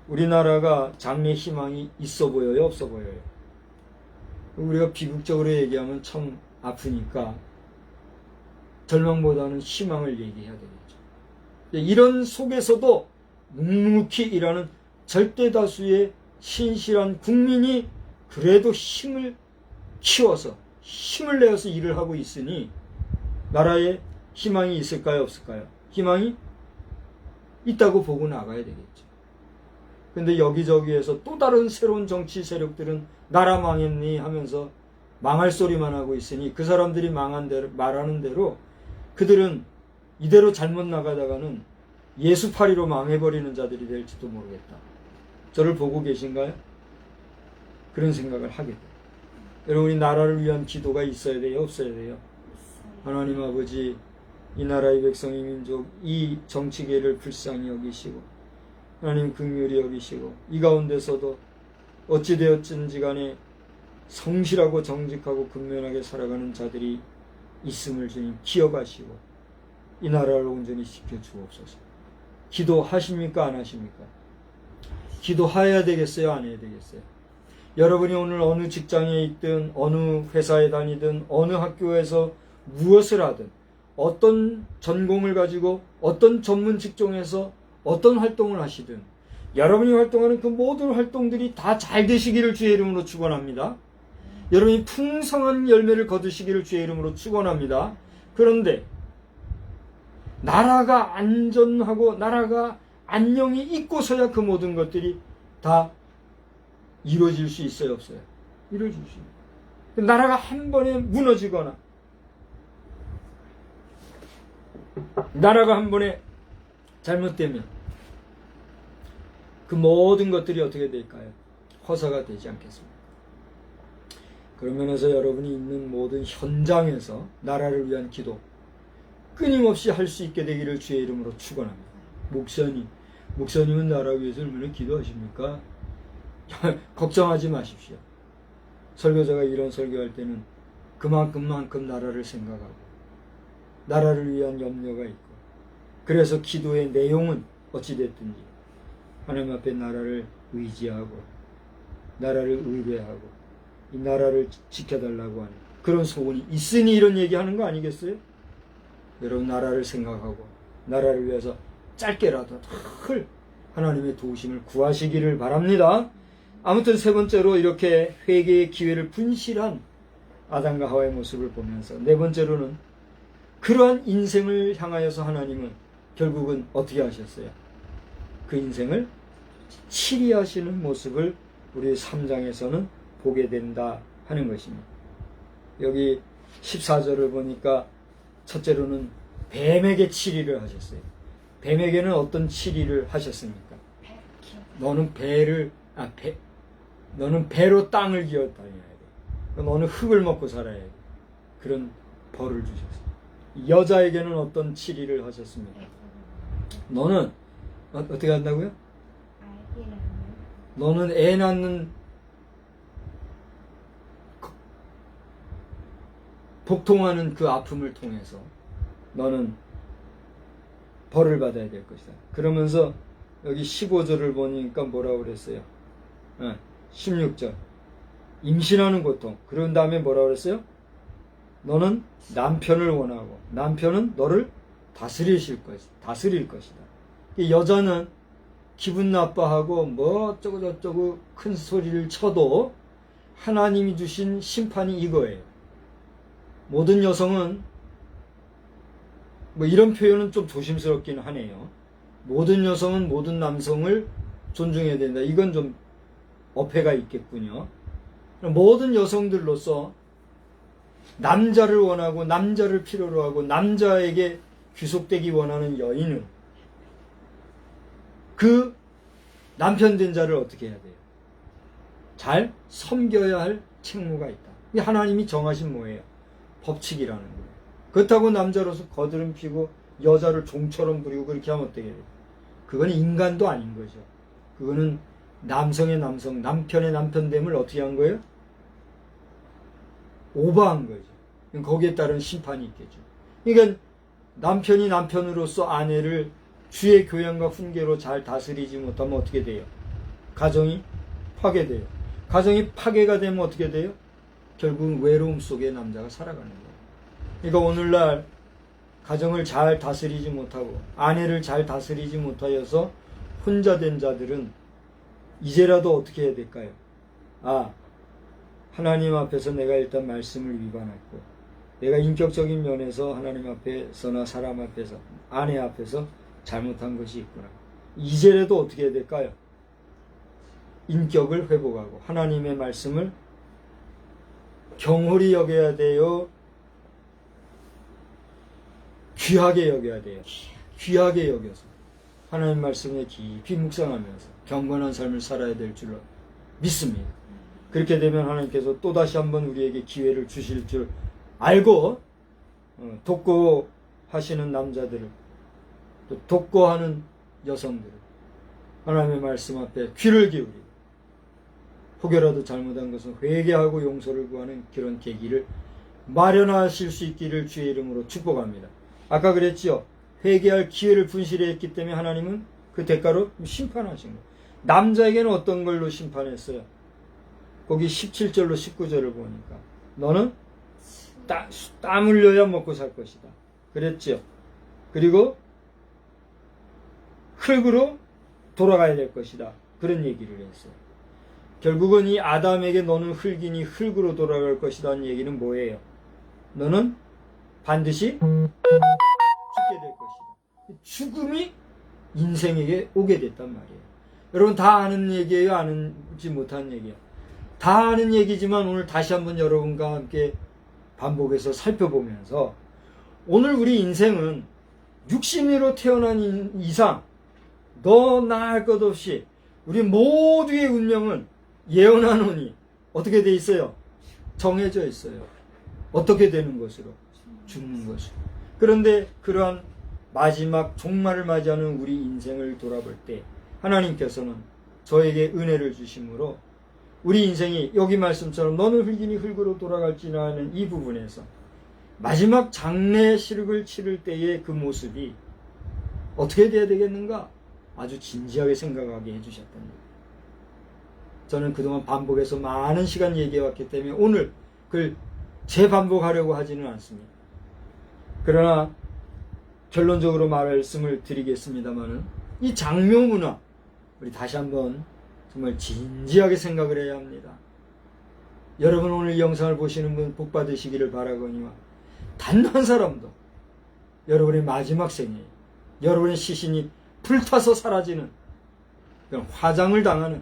우리나라가 장래 희망이 있어 보여요, 없어 보여요? 우리가 비극적으로 얘기하면 참 아프니까 절망보다는 희망을 얘기해야 되겠죠. 이런 속에서도 묵묵히 일하는 절대 다수의 신실한 국민이 그래도 힘을 키워서 힘을 내어서 일을 하고 있으니 나라에 희망이 있을까요, 없을까요? 희망이 있다고 보고 나가야 되겠죠. 근데 여기저기에서 또 다른 새로운 정치 세력들은 나라 망했니 하면서 망할 소리만 하고 있으니 그 사람들이 말하는 대로 그들은 이대로 잘못 나가다가는 예수파리로 망해버리는 자들이 될지도 모르겠다. 저를 보고 계신가요? 그런 생각을 하게 돼요. 여러분, 이 나라를 위한 기도가 있어야 돼요, 없어야 돼요? 하나님 아버지, 이 나라의 백성, 이 민족, 이 정치계를 불쌍히 여기시고 하나님 긍휼히 여기시고 이 가운데서도 어찌되었든지 간에 성실하고 정직하고 근면하게 살아가는 자들이 있음을 주님 기억하시고 이 나라를 온전히 지켜주옵소서. 기도하십니까, 안 하십니까? 기도해야 되겠어요, 안 해야 되겠어요? 여러분이 오늘 어느 직장에 있든 어느 회사에 다니든 어느 학교에서 무엇을 하든 어떤 전공을 가지고 어떤 전문 직종에서 어떤 활동을 하시든 여러분이 활동하는 그 모든 활동들이 다 잘 되시기를 주의 이름으로 축원합니다. 여러분이 풍성한 열매를 거두시기를 주의 이름으로 축원합니다. 그런데 나라가 안전하고 나라가 안녕이 있고서야 그 모든 것들이 다 이루어질 수 있어요, 없어요? 이루어질 수 있어요. 나라가 한 번에 무너지거나 나라가 한 번에 잘못되면 그 모든 것들이 어떻게 될까요? 허사가 되지 않겠습니까? 그런 면에서 여러분이 있는 모든 현장에서 나라를 위한 기도 끊임없이 할 수 있게 되기를 주의 이름으로 축원합니다. 목사님은 나라 위해서 얼마나 기도하십니까? 걱정하지 마십시오. 설교자가 이런 설교할 때는 그만큼 나라를 생각하고 나라를 위한 염려가 있고, 그래서 기도의 내용은 어찌됐든지 하나님 앞에 나라를 의지하고 나라를 의뢰하고 이 나라를 지켜달라고 하는 그런 소원이 있으니 이런 얘기하는 거 아니겠어요? 여러분, 나라를 생각하고 나라를 위해서 짧게라도 늘 하나님의 도우심을 구하시기를 바랍니다. 아무튼 세 번째로 이렇게 회개의 기회를 분실한 아담과 하와의 모습을 보면서, 네 번째로는 그러한 인생을 향하여서 하나님은 결국은 어떻게 하셨어요? 그 인생을 치리하시는 모습을 우리 3장에서는 보게 된다 하는 것입니다. 여기 14절을 보니까 첫째로는 뱀에게 치리를 하셨어요. 뱀에게는 어떤 치리를 하셨습니까? 너는 배로 땅을 기어 다녀야 돼. 너는 흙을 먹고 살아야 돼. 그런 벌을 주셨어요. 여자에게는 어떤 치리를 하셨습니까? 너는 어떻게 한다고요? 너는 애 낳는 복통하는 그 아픔을 통해서 너는 벌을 받아야 될 것이다. 그러면서 여기 15절을 보니까 뭐라고 그랬어요? 16절 임신하는 고통. 그런 다음에 뭐라고 그랬어요? 너는 남편을 원하고 남편은 너를 다스릴 것이다. 여자는 기분 나빠하고 뭐 어쩌고 저쩌고 큰 소리를 쳐도 하나님이 주신 심판이 이거예요. 모든 여성은, 뭐 이런 표현은 좀 조심스럽긴 하네요. 모든 여성은 모든 남성을 존중해야 된다. 이건 좀 어폐가 있겠군요. 모든 여성들로서 남자를 원하고 남자를 필요로 하고 남자에게 귀속되기 원하는 여인은 그 남편 된 자를 어떻게 해야 돼요? 잘 섬겨야 할 책무가 있다. 이게 하나님이 정하신 뭐예요? 법칙이라는 거예요. 그렇다고 남자로서 거드름 피고 여자를 종처럼 부리고 그렇게 하면 어떻게 돼요? 그건 인간도 아닌 거죠. 그거는 남성의 남성, 남편의 남편됨을 어떻게 한 거예요? 오버한 거죠. 거기에 따른 심판이 있겠죠. 그러니까 남편이 남편으로서 아내를 주의 교양과 훈계로 잘 다스리지 못하면 어떻게 돼요? 가정이 파괴돼요. 가정이 파괴가 되면 어떻게 돼요? 결국은 외로움 속에 남자가 살아가는 거예요. 그러니까 오늘날 가정을 잘 다스리지 못하고 아내를 잘 다스리지 못하여서 혼자 된 자들은 이제라도 어떻게 해야 될까요? 하나님 앞에서 내가 일단 말씀을 위반했고 내가 인격적인 면에서 하나님 앞에서나 사람 앞에서 아내 앞에서 잘못한 것이 있구나. 이제라도 어떻게 해야 될까요? 인격을 회복하고 하나님의 말씀을 경홀히 여겨야 돼요? 귀하게 여겨야 돼요? 귀하게 여겨서 하나님 말씀에 깊이 묵상하면서 경건한 삶을 살아야 될 줄로 믿습니다. 그렇게 되면 하나님께서 또다시 한번 우리에게 기회를 주실 줄 알고 돕고 하시는 남자들을 또 돕고 하는 여성들을 하나님의 말씀 앞에 귀를 기울이고 혹여라도 잘못한 것은 회개하고 용서를 구하는 그런 계기를 마련하실 수 있기를 주의 이름으로 축복합니다. 아까 그랬지요. 회개할 기회를 분실했기 때문에 하나님은 그 대가로 심판하신 거예요. 남자에게는 어떤 걸로 심판했어요? 거기 17절로 19절을 보니까 너는 땀 흘려야 먹고 살 것이다. 그랬죠. 그리고 흙으로 돌아가야 될 것이다. 그런 얘기를 했어요. 결국은 이 아담에게 너는 흙이니 흙으로 돌아갈 것이다 는 얘기는 뭐예요? 너는 반드시 죽게 될 것이다. 죽음이 인생에게 오게 됐단 말이에요. 여러분 다 아는 얘기예요? 아는지 못한 얘기예요? 다 아는 얘기지만 오늘 다시 한번 여러분과 함께 반복해서 살펴보면서 오늘 우리 인생은 육신으로 태어난 이상 너 나 할 것 없이 우리 모두의 운명은 예언하노니 어떻게 돼 있어요? 정해져 있어요. 어떻게 되는 것으로? 죽는 것으로. 그런데 그러한 마지막 종말을 맞이하는 우리 인생을 돌아볼 때 하나님께서는 저에게 은혜를 주심으로 우리 인생이 여기 말씀처럼 너는 흙이니 흙으로 돌아갈지나 하는 이 부분에서 마지막 장례 시륵을 치를 때의 그 모습이 어떻게 돼야 되겠는가? 아주 진지하게 생각하게 해주셨답니다. 저는 그동안 반복해서 많은 시간 얘기해왔기 때문에 오늘 그걸 재반복하려고 하지는 않습니다. 그러나 결론적으로 말씀을 드리겠습니다마는 이 장묘 문화 우리 다시 한번 정말 진지하게 생각을 해야 합니다. 여러분 오늘 이 영상을 보시는 분 복 받으시기를 바라거니와 단 한 사람도 여러분의 마지막 생에 여러분의 시신이 불타서 사라지는 그런 화장을 당하는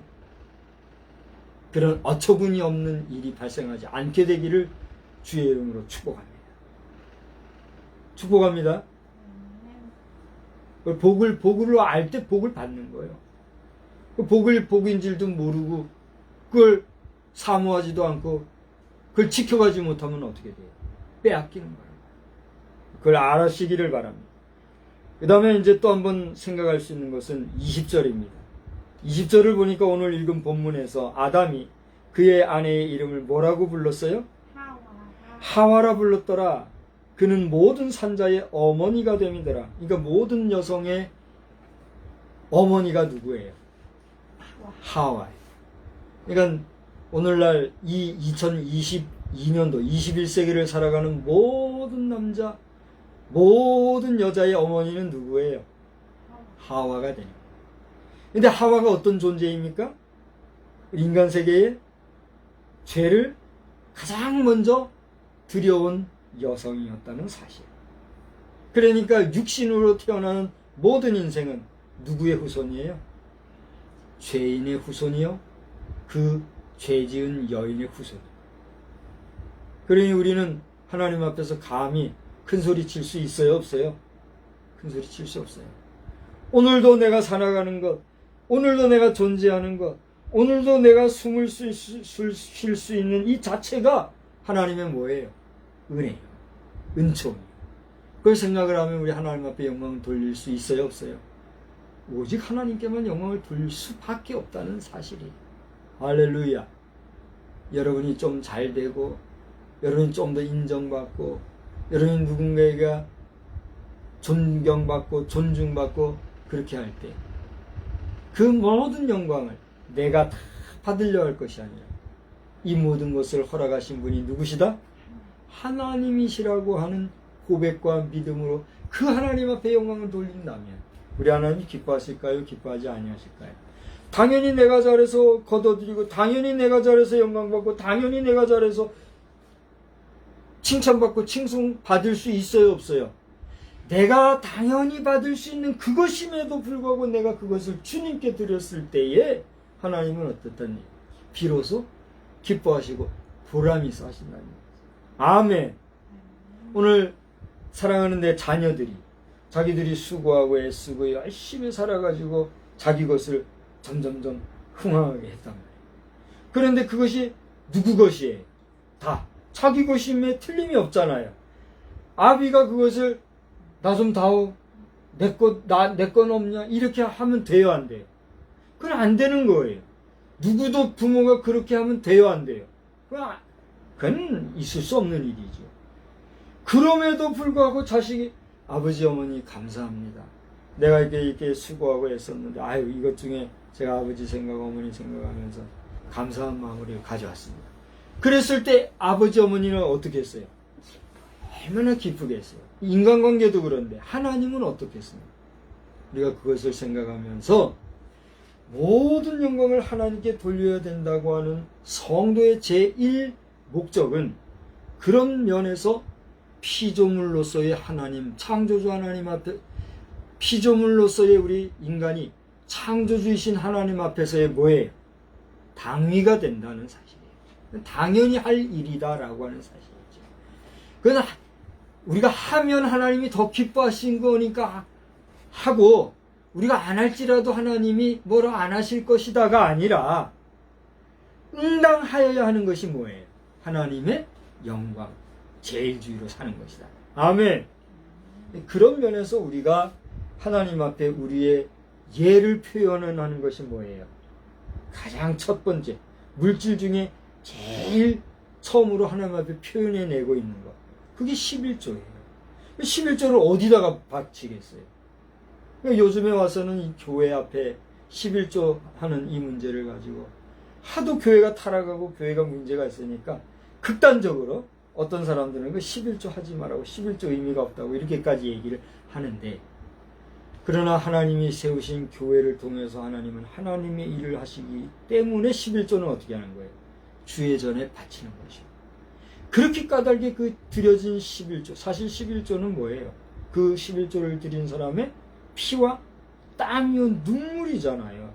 그런 어처구니 없는 일이 발생하지 않게 되기를 주의 이름으로 축복합니다. 축복합니다. 복으로 알 때 복을 받는 거예요. 복인 줄도 모르고 그걸 사모하지도 않고 그걸 지켜가지 못하면 어떻게 돼요? 빼앗기는 거예요. 그걸 알아시기를 바랍니다. 그 다음에 이제 또 한번 생각할 수 있는 것은 20절입니다. 20절을 보니까 오늘 읽은 본문에서 아담이 그의 아내의 이름을 뭐라고 불렀어요? 하와라 불렀더라. 그는 모든 산자의 어머니가 됨이더라. 그러니까 모든 여성의 어머니가 누구예요? 하와예요. 그러니까 오늘날 이 2022년도 21세기를 살아가는 모든 남자 모든 여자의 어머니는 누구예요? 하와가 됩니다. 근데 하와가 어떤 존재입니까? 인간 세계에 죄를 가장 먼저 들여온 여성이었다는 사실. 그러니까 육신으로 태어나는 모든 인생은 누구의 후손이에요? 죄인의 후손이요? 그 죄지은 여인의 후손. 그러니 우리는 하나님 앞에서 감히 큰 소리 칠 수 있어요? 없어요? 큰 소리 칠 수 없어요. 오늘도 내가 살아가는 것, 오늘도 내가 존재하는 것, 오늘도 내가 숨을 쉴 수 있는 이 자체가 하나님의 뭐예요? 은혜예요. 은총이에요. 그걸 생각을 하면 우리 하나님 앞에 영광을 돌릴 수 있어요? 없어요? 오직 하나님께만 영광을 돌릴 수밖에 없다는 사실이에요. 할렐루야. 여러분이 좀 잘 되고 여러분이 좀 더 인정받고 여러분이 누군가에게 존경받고 존중받고 그렇게 할 때 그 모든 영광을 내가 다 받으려 할 것이 아니라 이 모든 것을 허락하신 분이 누구시다? 하나님이시라고 하는 고백과 믿음으로 그 하나님 앞에 영광을 돌린다면 우리 하나님이 기뻐하실까요? 기뻐하지 아니하실까요? 당연히 내가 잘해서 거둬들이고 당연히 내가 잘해서 영광받고 당연히 내가 잘해서 칭찬받고 칭송받을 수 있어요? 없어요? 내가 당연히 받을 수 있는 그것임에도 불구하고 내가 그것을 주님께 드렸을 때에 하나님은 어떻다니? 비로소 기뻐하시고 보람이 있어 하신다니. 아멘. 오늘 사랑하는 내 자녀들이 자기들이 수고하고 애쓰고 열심히 살아가지고 자기 것을 점점점 흥황하게 했단 말이에요. 그런데 그것이 누구 것이에요? 다 자기 것임에 틀림이 없잖아요. 아비가 그것을 나 좀 다오, 내 건 없냐 이렇게 하면 돼요, 안 돼요? 그건 안 되는 거예요. 누구도 부모가 그렇게 하면 돼요, 안 돼요? 그건 있을 수 없는 일이죠. 그럼에도 불구하고 자식이 아버지 어머니 감사합니다. 내가 이렇게 수고하고 애썼는데 아유 이것 중에 제가 아버지 생각 어머니 생각하면서 감사한 마음으로 가져왔습니다. 그랬을 때 아버지 어머니는 어떻게 했어요? 얼마나 기쁘게 했어요. 인간관계도 그런데 하나님은 어떻게 했습니까? 우리가 그것을 생각하면서 모든 영광을 하나님께 돌려야 된다고 하는 성도의 제1 목적은 그런 면에서 피조물로서의 하나님, 창조주 하나님 앞에 피조물로서의 우리 인간이 창조주이신 하나님 앞에서의 뭐예요? 당위가 된다는 사실이에요. 당연히 할 일이다라고 하는 사실이죠. 그러나 우리가 하면 하나님이 더 기뻐하신 거니까 하고, 우리가 안 할지라도 하나님이 뭐라 안 하실 것이다가 아니라 응당하여야 하는 것이 뭐예요? 하나님의 영광, 제일주의로 사는 것이다. 아멘. 그런 면에서 우리가 하나님 앞에 우리의 예를 표현하는 것이 뭐예요? 가장 첫 번째, 물질 중에 제일 처음으로 하나님 앞에 표현해내고 있는 것, 그게 11조예요. 11조를 어디다가 바치겠어요? 요즘에 와서는 이 교회 앞에 11조 하는 이 문제를 가지고 하도 교회가 타락하고 교회가 문제가 있으니까 극단적으로 어떤 사람들은 그 11조 하지 말라고, 11조 의미가 없다고 이렇게까지 얘기를 하는데, 그러나 하나님이 세우신 교회를 통해서 하나님은 하나님의 일을 하시기 때문에 11조는 어떻게 하는 거예요? 주의 전에 바치는 것이죠. 그렇게 까닭에 그 드려진 11조, 사실 11조는 뭐예요? 그 11조를 드린 사람의 피와 땀이요 눈물이잖아요.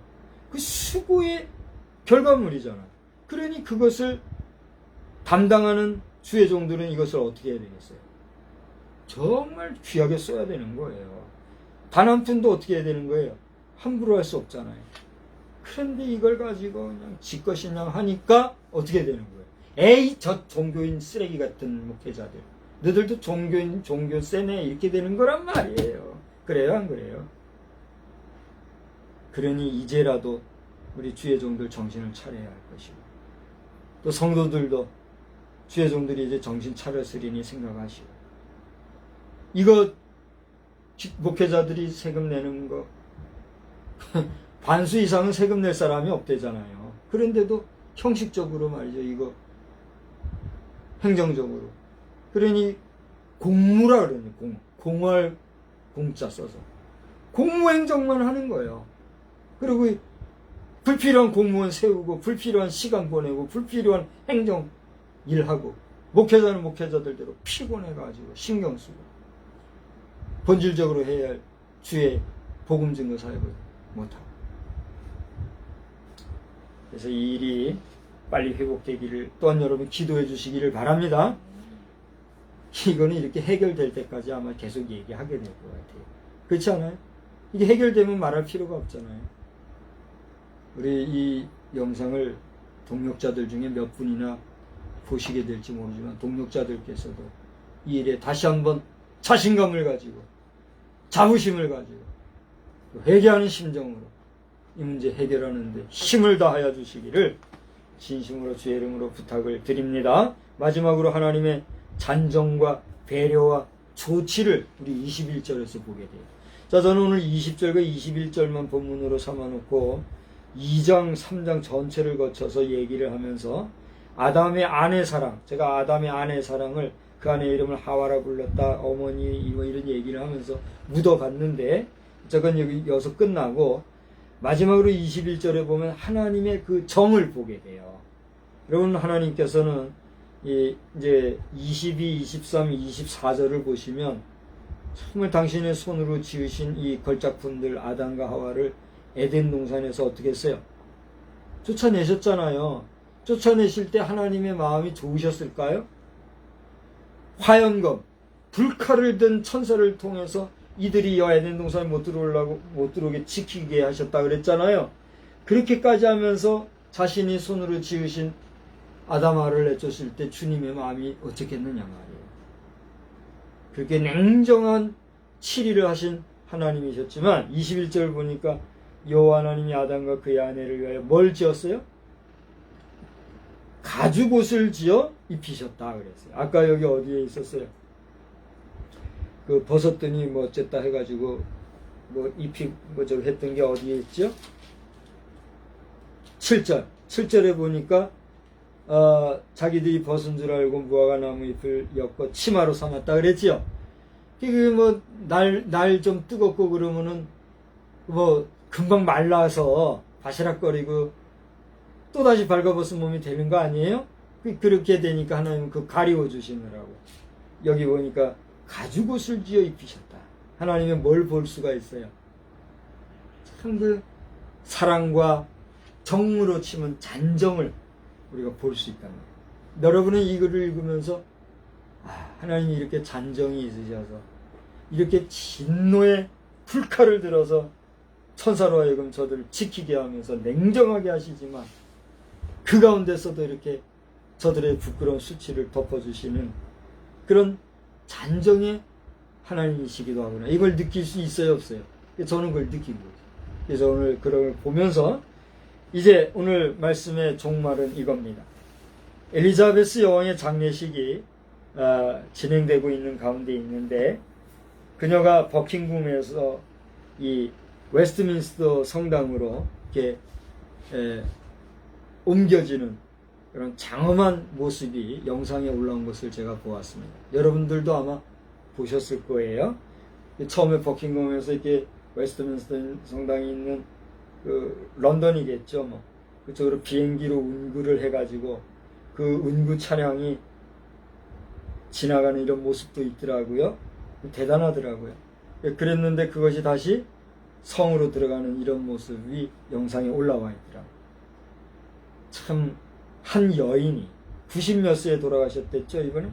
그 수고의 결과물이잖아요. 그러니 그것을 담당하는 주의 종들은 이것을 어떻게 해야 되겠어요? 정말 귀하게 써야 되는 거예요. 단 한 푼도 어떻게 해야 되는 거예요? 함부로 할 수 없잖아요. 그런데 이걸 가지고 그냥 지 것이냐 하니까 어떻게 되는 거예요? 에이, 저 종교인 쓰레기 같은 목회자들, 너들도 종교인, 종교 세네, 이렇게 되는 거란 말이에요. 그래요, 안 그래요? 그러니 이제라도 우리 주의 종들 정신을 차려야 할 것이고, 또 성도들도 주의 종들이 이제 정신 차렸으리니 생각하시고, 이거 목회자들이 세금 내는 거 반수 이상은 세금 낼 사람이 없대잖아요. 그런데도 형식적으로 말이죠, 이거 행정적으로, 그러니 공무라 그러니 공할 공짜 써서 공무행정만 하는 거예요. 그리고 불필요한 공무원 세우고, 불필요한 시간 보내고, 불필요한 행정 일하고, 목회자는 목회자들대로 피곤해가지고 신경 쓰고, 본질적으로 해야 할 주의 복음 증거 사역을 못하고. 그래서 이 일이 빨리 회복되기를 또한 여러분 기도해 주시기를 바랍니다. 이거는 이렇게 해결될 때까지 아마 계속 얘기하게 될 것 같아요. 그렇지 않아요? 이게 해결되면 말할 필요가 없잖아요. 우리 이 영상을 동역자들 중에 몇 분이나 보시게 될지 모르지만, 동역자들께서도 이 일에 다시 한번 자신감을 가지고, 자부심을 가지고, 회개하는 심정으로 이 문제 해결하는데 힘을 다하여 주시기를 진심으로 주의 이름으로 부탁을 드립니다. 마지막으로 하나님의 잔정과 배려와 조치를 우리 21절에서 보게 돼요. 자, 저는 오늘 20절과 21절만 본문으로 삼아놓고 2장, 3장 전체를 거쳐서 얘기를 하면서 아담의 아내 사랑, 제가 아담의 아내 사랑을 그 아내의 이름을 하와라 불렀다, 어머니 이런 얘기를 하면서 묻어갔는데, 저건 여기서 끝나고 마지막으로 21절에 보면 하나님의 그 정을 보게 돼요. 여러분, 하나님께서는 이제 22, 23, 24절을 보시면 정말 당신의 손으로 지으신 이 걸작품들 아담과 하와를 에덴 동산에서 어떻게 했어요? 쫓아내셨잖아요. 쫓아내실 때 하나님의 마음이 좋으셨을까요? 화염검, 불칼을 든 천사를 통해서 이들이 에덴 동산에 못 들어오게 지키게 하셨다 그랬잖아요. 그렇게까지 하면서 자신이 손으로 지으신 아담하를 내쫓을 때 주님의 마음이 어떻겠느냐 말이에요. 그렇게 냉정한 치리를 하신 하나님이셨지만 21절 보니까 여호와 하나님이 아담과 그의 아내를 위하여 뭘 지었어요? 가죽옷을 지어 입히셨다 그랬어요. 아까 여기 어디에 있었어요? 그 벗었더니 뭐 어쨌다 해가지고 뭐 입히고 저 했던 게 어디에 있죠? 7절에 보니까 자기들이 벗은 줄 알고 무화과 나무 잎을 엮어 치마로 삼았다 그랬지요. 그 뭐 날 좀 뜨겁고 그러면은 뭐 금방 말라서 바시락거리고 또다시 발가벗은 몸이 되는 거 아니에요? 그렇게 되니까 하나님은 그 가리워 주시느라고 여기 보니까 가죽옷을 지어 입히셨다. 하나님의 뭘 볼 수가 있어요? 참 그 사랑과 정무로 치면 잔정을 우리가 볼 수 있다는 거예요. 여러분은 이 글을 읽으면서 하나님이 이렇게 잔정이 있으셔서 이렇게 진노의 불칼을 들어서 천사로 하여금 저들을 지키게 하면서 냉정하게 하시지만 그 가운데서도 이렇게 저들의 부끄러운 수치를 덮어주시는 그런 잔정의 하나님이시기도 하구나. 이걸 느낄 수 있어요, 없어요? 저는 그걸 느낀 거죠. 그래서 오늘 그걸 보면서 이제 오늘 말씀의 종말은 이겁니다. 엘리자베스 여왕의 장례식이 진행되고 있는 가운데 있는데 그녀가 버킹엄에서 이 웨스트민스터 성당으로 이렇게 옮겨지는 그런 장엄한 모습이 영상에 올라온 것을 제가 보았습니다. 여러분들도 아마 보셨을 거예요. 처음에 버킹엄에서 이렇게 웨스트민스터 성당이 있는 그 런던이겠죠. 뭐 그쪽으로 비행기로 운구를 해가지고 그 운구 차량이 지나가는 이런 모습도 있더라고요. 대단하더라고요. 그랬는데 그것이 다시 성으로 들어가는 이런 모습이 영상에 올라와 있더라고요. 참, 한 여인이 90몇 세에 돌아가셨댔죠, 이번에?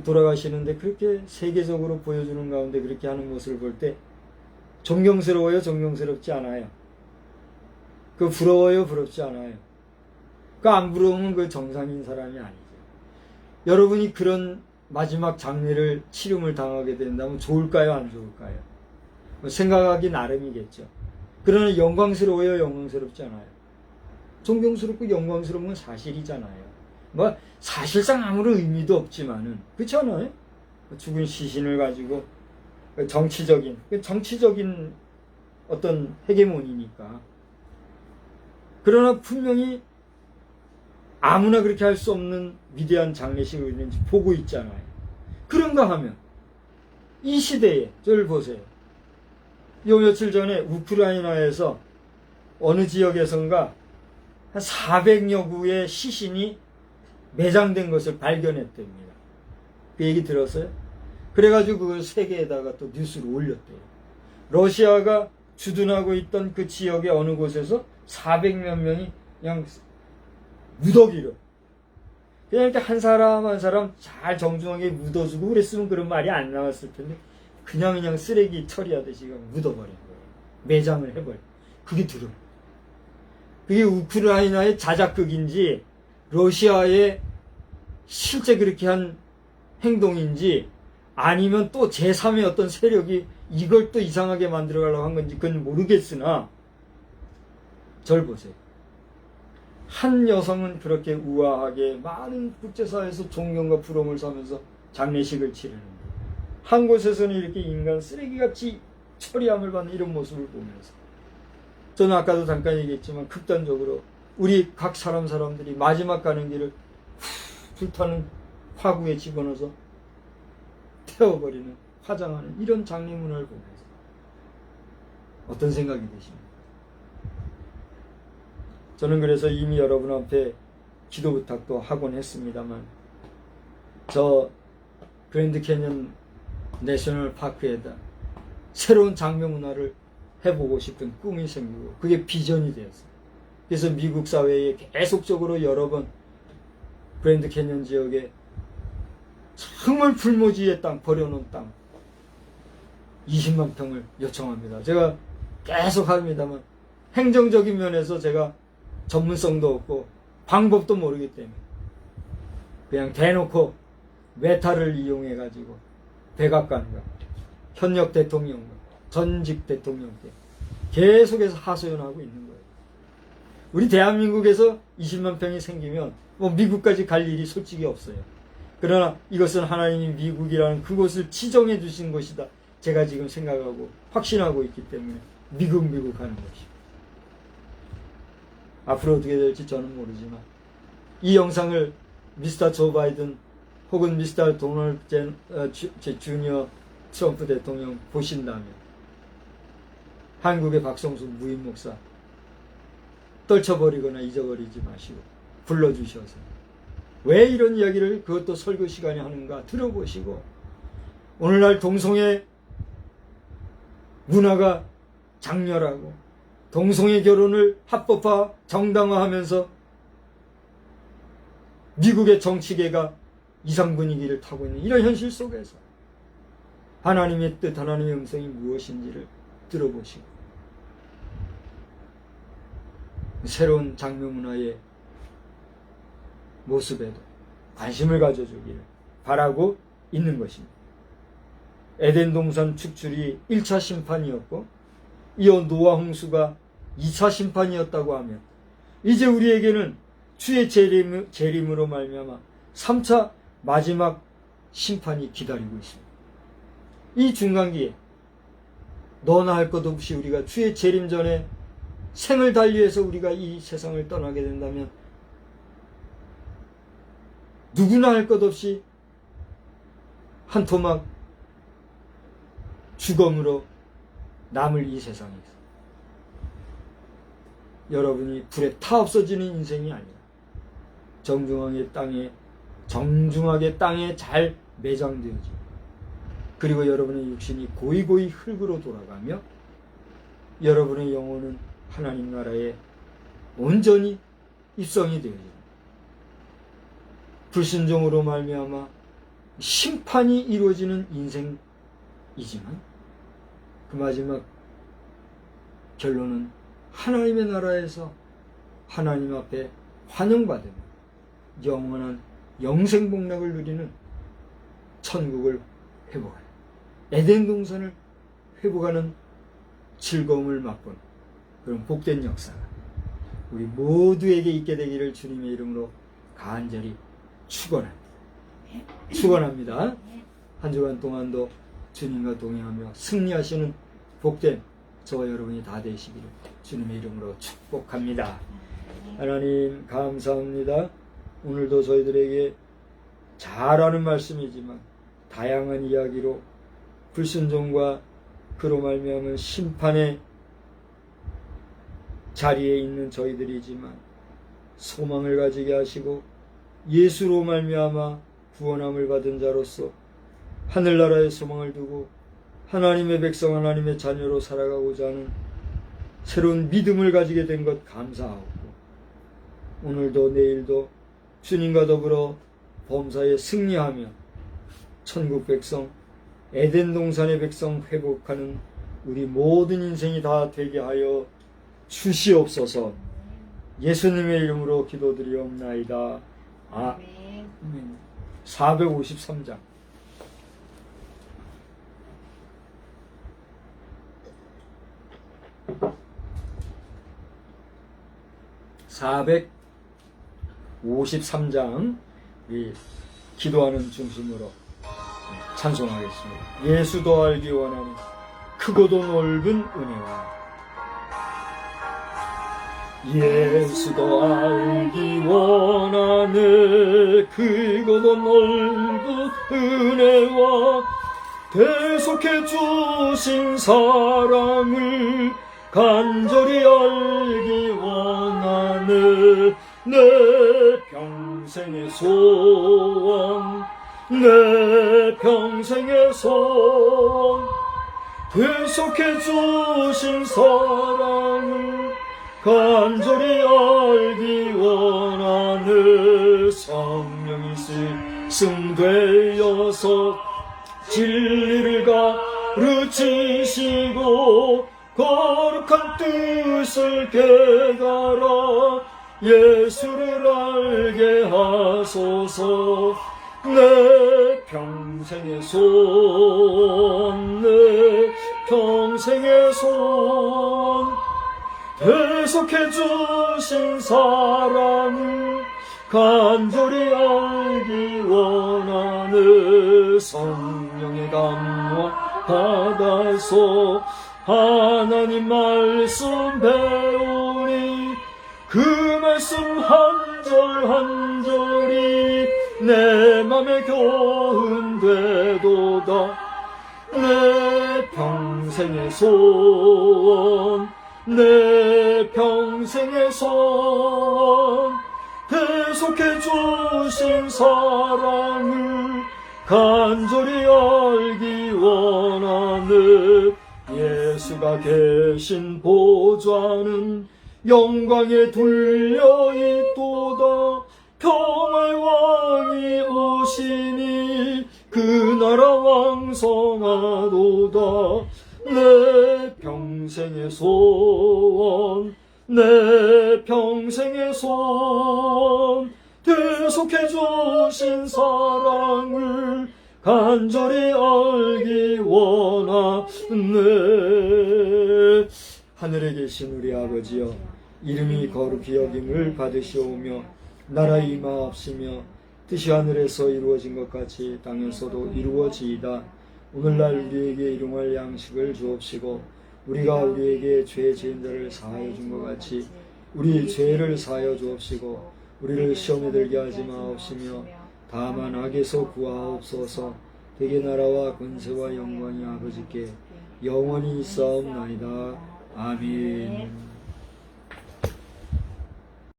돌아가시는데 그렇게 세계적으로 보여주는 가운데 그렇게 하는 모습을 볼 때 존경스러워요, 존경스럽지 않아요? 그 부러워요, 부럽지 않아요? 그 안 부러우면 그 정상인 사람이 아니죠. 여러분이 그런 마지막 장례를 치름을 당하게 된다면 좋을까요, 안 좋을까요? 생각하기 나름이겠죠. 그러나 영광스러워요, 영광스럽지 않아요? 존경스럽고 영광스러운 건 사실이잖아요. 뭐 사실상 아무런 의미도 없지만은 그렇지 않아요? 죽은 시신을 가지고 정치적인 어떤 헤게모니니까. 그러나 분명히 아무나 그렇게 할 수 없는 위대한 장례식을 있는지 보고 있잖아요. 그런가 하면 이 시대에 저를 보세요. 요 며칠 전에 우크라이나에서 어느 지역에선가 한 400여 구의 시신이 매장된 것을 발견했답니다. 그 얘기 들었어요? 그래가지고 그걸 세계에다가 또 뉴스로 올렸대요. 러시아가 주둔하고 있던 그 지역의 어느 곳에서 400몇 명이 그냥 무더기로 그냥 이렇게 한 사람 한 사람 잘 정중하게 묻어주고 그랬으면 그런 말이 안 나왔을 텐데 그냥 쓰레기 처리하듯이 묻어버린 거예요. 매장을 해버려. 그게 드럼. 그게 우크라이나의 자작극인지 러시아의 실제 그렇게 한 행동인지 아니면 또 제3의 어떤 세력이 이걸 또 이상하게 만들어가려고 한 건지 그건 모르겠으나 절 보세요. 한 여성은 그렇게 우아하게 많은 국제사회에서 존경과 부러움을 사면서 장례식을 치르는데 한 곳에서는 이렇게 인간 쓰레기같이 처리함을 받는 이런 모습을 보면서 저는 아까도 잠깐 얘기했지만 극단적으로 우리 각 사람들이 마지막 가는 길을 불타는 화구에 집어넣어서 태워버리는 화장하는 이런 장례 문화를 보면서 어떤 생각이 드십니까? 저는 그래서 이미 여러분 앞에 기도 부탁도 하곤 했습니다만 저 그랜드 캐년 내셔널 파크에다 새로운 장례 문화를 해보고 싶은 꿈이 생기고 그게 비전이 되었어요. 그래서 미국 사회에 계속적으로 여러 번 그랜드 캐년 지역에 정말 풀모지의 땅, 버려놓은 땅 20만 평을 요청합니다. 제가 계속 합니다만 행정적인 면에서 제가 전문성도 없고 방법도 모르기 때문에 그냥 대놓고 메타를 이용해 가지고 백악관과 현역 대통령과 전직 대통령께 계속해서 하소연하고 있는 거예요. 우리 대한민국에서 20만 평이 생기면 뭐 미국까지 갈 일이 솔직히 없어요. 그러나 이것은 하나님이 미국이라는 그곳을 지정해 주신 것이다. 제가 지금 생각하고 확신하고 있기 때문에 미국 하는 것이죠. 앞으로 어떻게 될지 저는 모르지만 이 영상을 미스터 조 바이든 혹은 미스터 도널드 주니어 트럼프 대통령 보신다면 한국의 박성수 무임 목사 떨쳐버리거나 잊어버리지 마시고 불러주셔서 왜 이런 이야기를 그것도 설교 시간에 하는가 들어보시고 오늘날 동성애 문화가 장렬하고 동성애 결혼을 합법화 정당화하면서 미국의 정치계가 이상 분위기를 타고 있는 이런 현실 속에서 하나님의 뜻, 하나님의 음성이 무엇인지를 들어보시고 새로운 장묘 문화의 모습에도 관심을 가져주기를 바라고 있는 것입니다. 에덴 동산 축출이 1차 심판이었고 이어 노아 홍수가 2차 심판이었다고 하면 이제 우리에게는 주의 재림으로 말미암아 3차 마지막 심판이 기다리고 있습니다. 이 중간기에 너나 할 것 없이 우리가 주의 재림 전에 생을 달리해서 우리가 이 세상을 떠나게 된다면 누구나 할 것 없이 한 토막 죽음으로 남을 이 세상에서 여러분이 불에 타 없어지는 인생이 아니라 정중하게 땅에 잘 매장되어지고 그리고 여러분의 육신이 고이고이 흙으로 돌아가며 여러분의 영혼은 하나님 나라에 온전히 입성이 되어집니다. 불순종으로 말미암아 심판이 이루어지는 인생이지만 그 마지막 결론은 하나님의 나라에서 하나님 앞에 환영받으며 영원한 영생복락을 누리는 천국을 회복하는 에덴 동산을 회복하는 즐거움을 맛보는 그런 복된 역사가 우리 모두에게 있게 되기를 주님의 이름으로 간절히 축원합니다. 한 주간 동안도 주님과 동행하며 승리하시는 복된 저와 여러분이 다 되시기를 주님의 이름으로 축복합니다. 하나님 감사합니다. 오늘도 저희들에게 잘 아는 말씀이지만 다양한 이야기로 불순종과 그로 말미암은 심판의 자리에 있는 저희들이지만 소망을 가지게 하시고 예수로 말미암아 구원함을 받은 자로서 하늘나라의 소망을 두고 하나님의 백성 하나님의 자녀로 살아가고자 하는 새로운 믿음을 가지게 된 것 감사하고 오늘도 내일도 주님과 더불어 범사에 승리하며 천국 백성 에덴 동산의 백성 회복하는 우리 모든 인생이 다 되게 하여 주시옵소서. 예수님의 이름으로 기도드리옵나이다. 아멘. 453장. 이 기도하는 중심으로 찬송하겠습니다. 예수도 알기 원하는 크고도 넓은 은혜와 예수도 알기 원하는 크고도 넓은 은혜와 대속해 주신 사랑을 간절히 알기 원하는 내 평생의 소원 내 평생의 소원 대속해 주신 사랑을 간절히 알기 원하는 성령이 승되어서 진리를 가르치시고 거룩한 뜻을 깨달아 예수를 알게 하소서. 내 평생의 소원 내 평생의 소원 대속해 주신 사랑을 간절히 알기 원하는 성령의 감화 받아서 하나님 말씀 배우니 그 말씀 한 절 한 절이 내 맘에 교훈 되도다. 내 평생의 소원 내 평생의 소원 대속해 주신 사랑을 간절히 알기 원하는 예수 예수가 계신 보좌는 영광에 둘려 있도다. 평화의 왕이 오시니 그 나라 왕성하도다. 내 평생의 소원, 내 평생의 소원, 계속해 주신 사랑을 간절히 알기 원하네. 하늘에 계신 우리 아버지여, 이름이 거룩히 여김을 받으시오며 나라 임하옵시며 뜻이 하늘에서 이루어진 것 같이 땅에서도 이루어지이다. 오늘날 우리에게 일용할 양식을 주옵시고 우리가 우리에게 죄 지은 자를 사하여 준 것 같이 우리 죄를 사하여 주옵시고 우리를 시험에 들게 하지 마옵시며 다만 악에서 구하옵소서. 대개 나라와 권세와 영광이 아버지께 영원히 있사옵나이다. 아멘.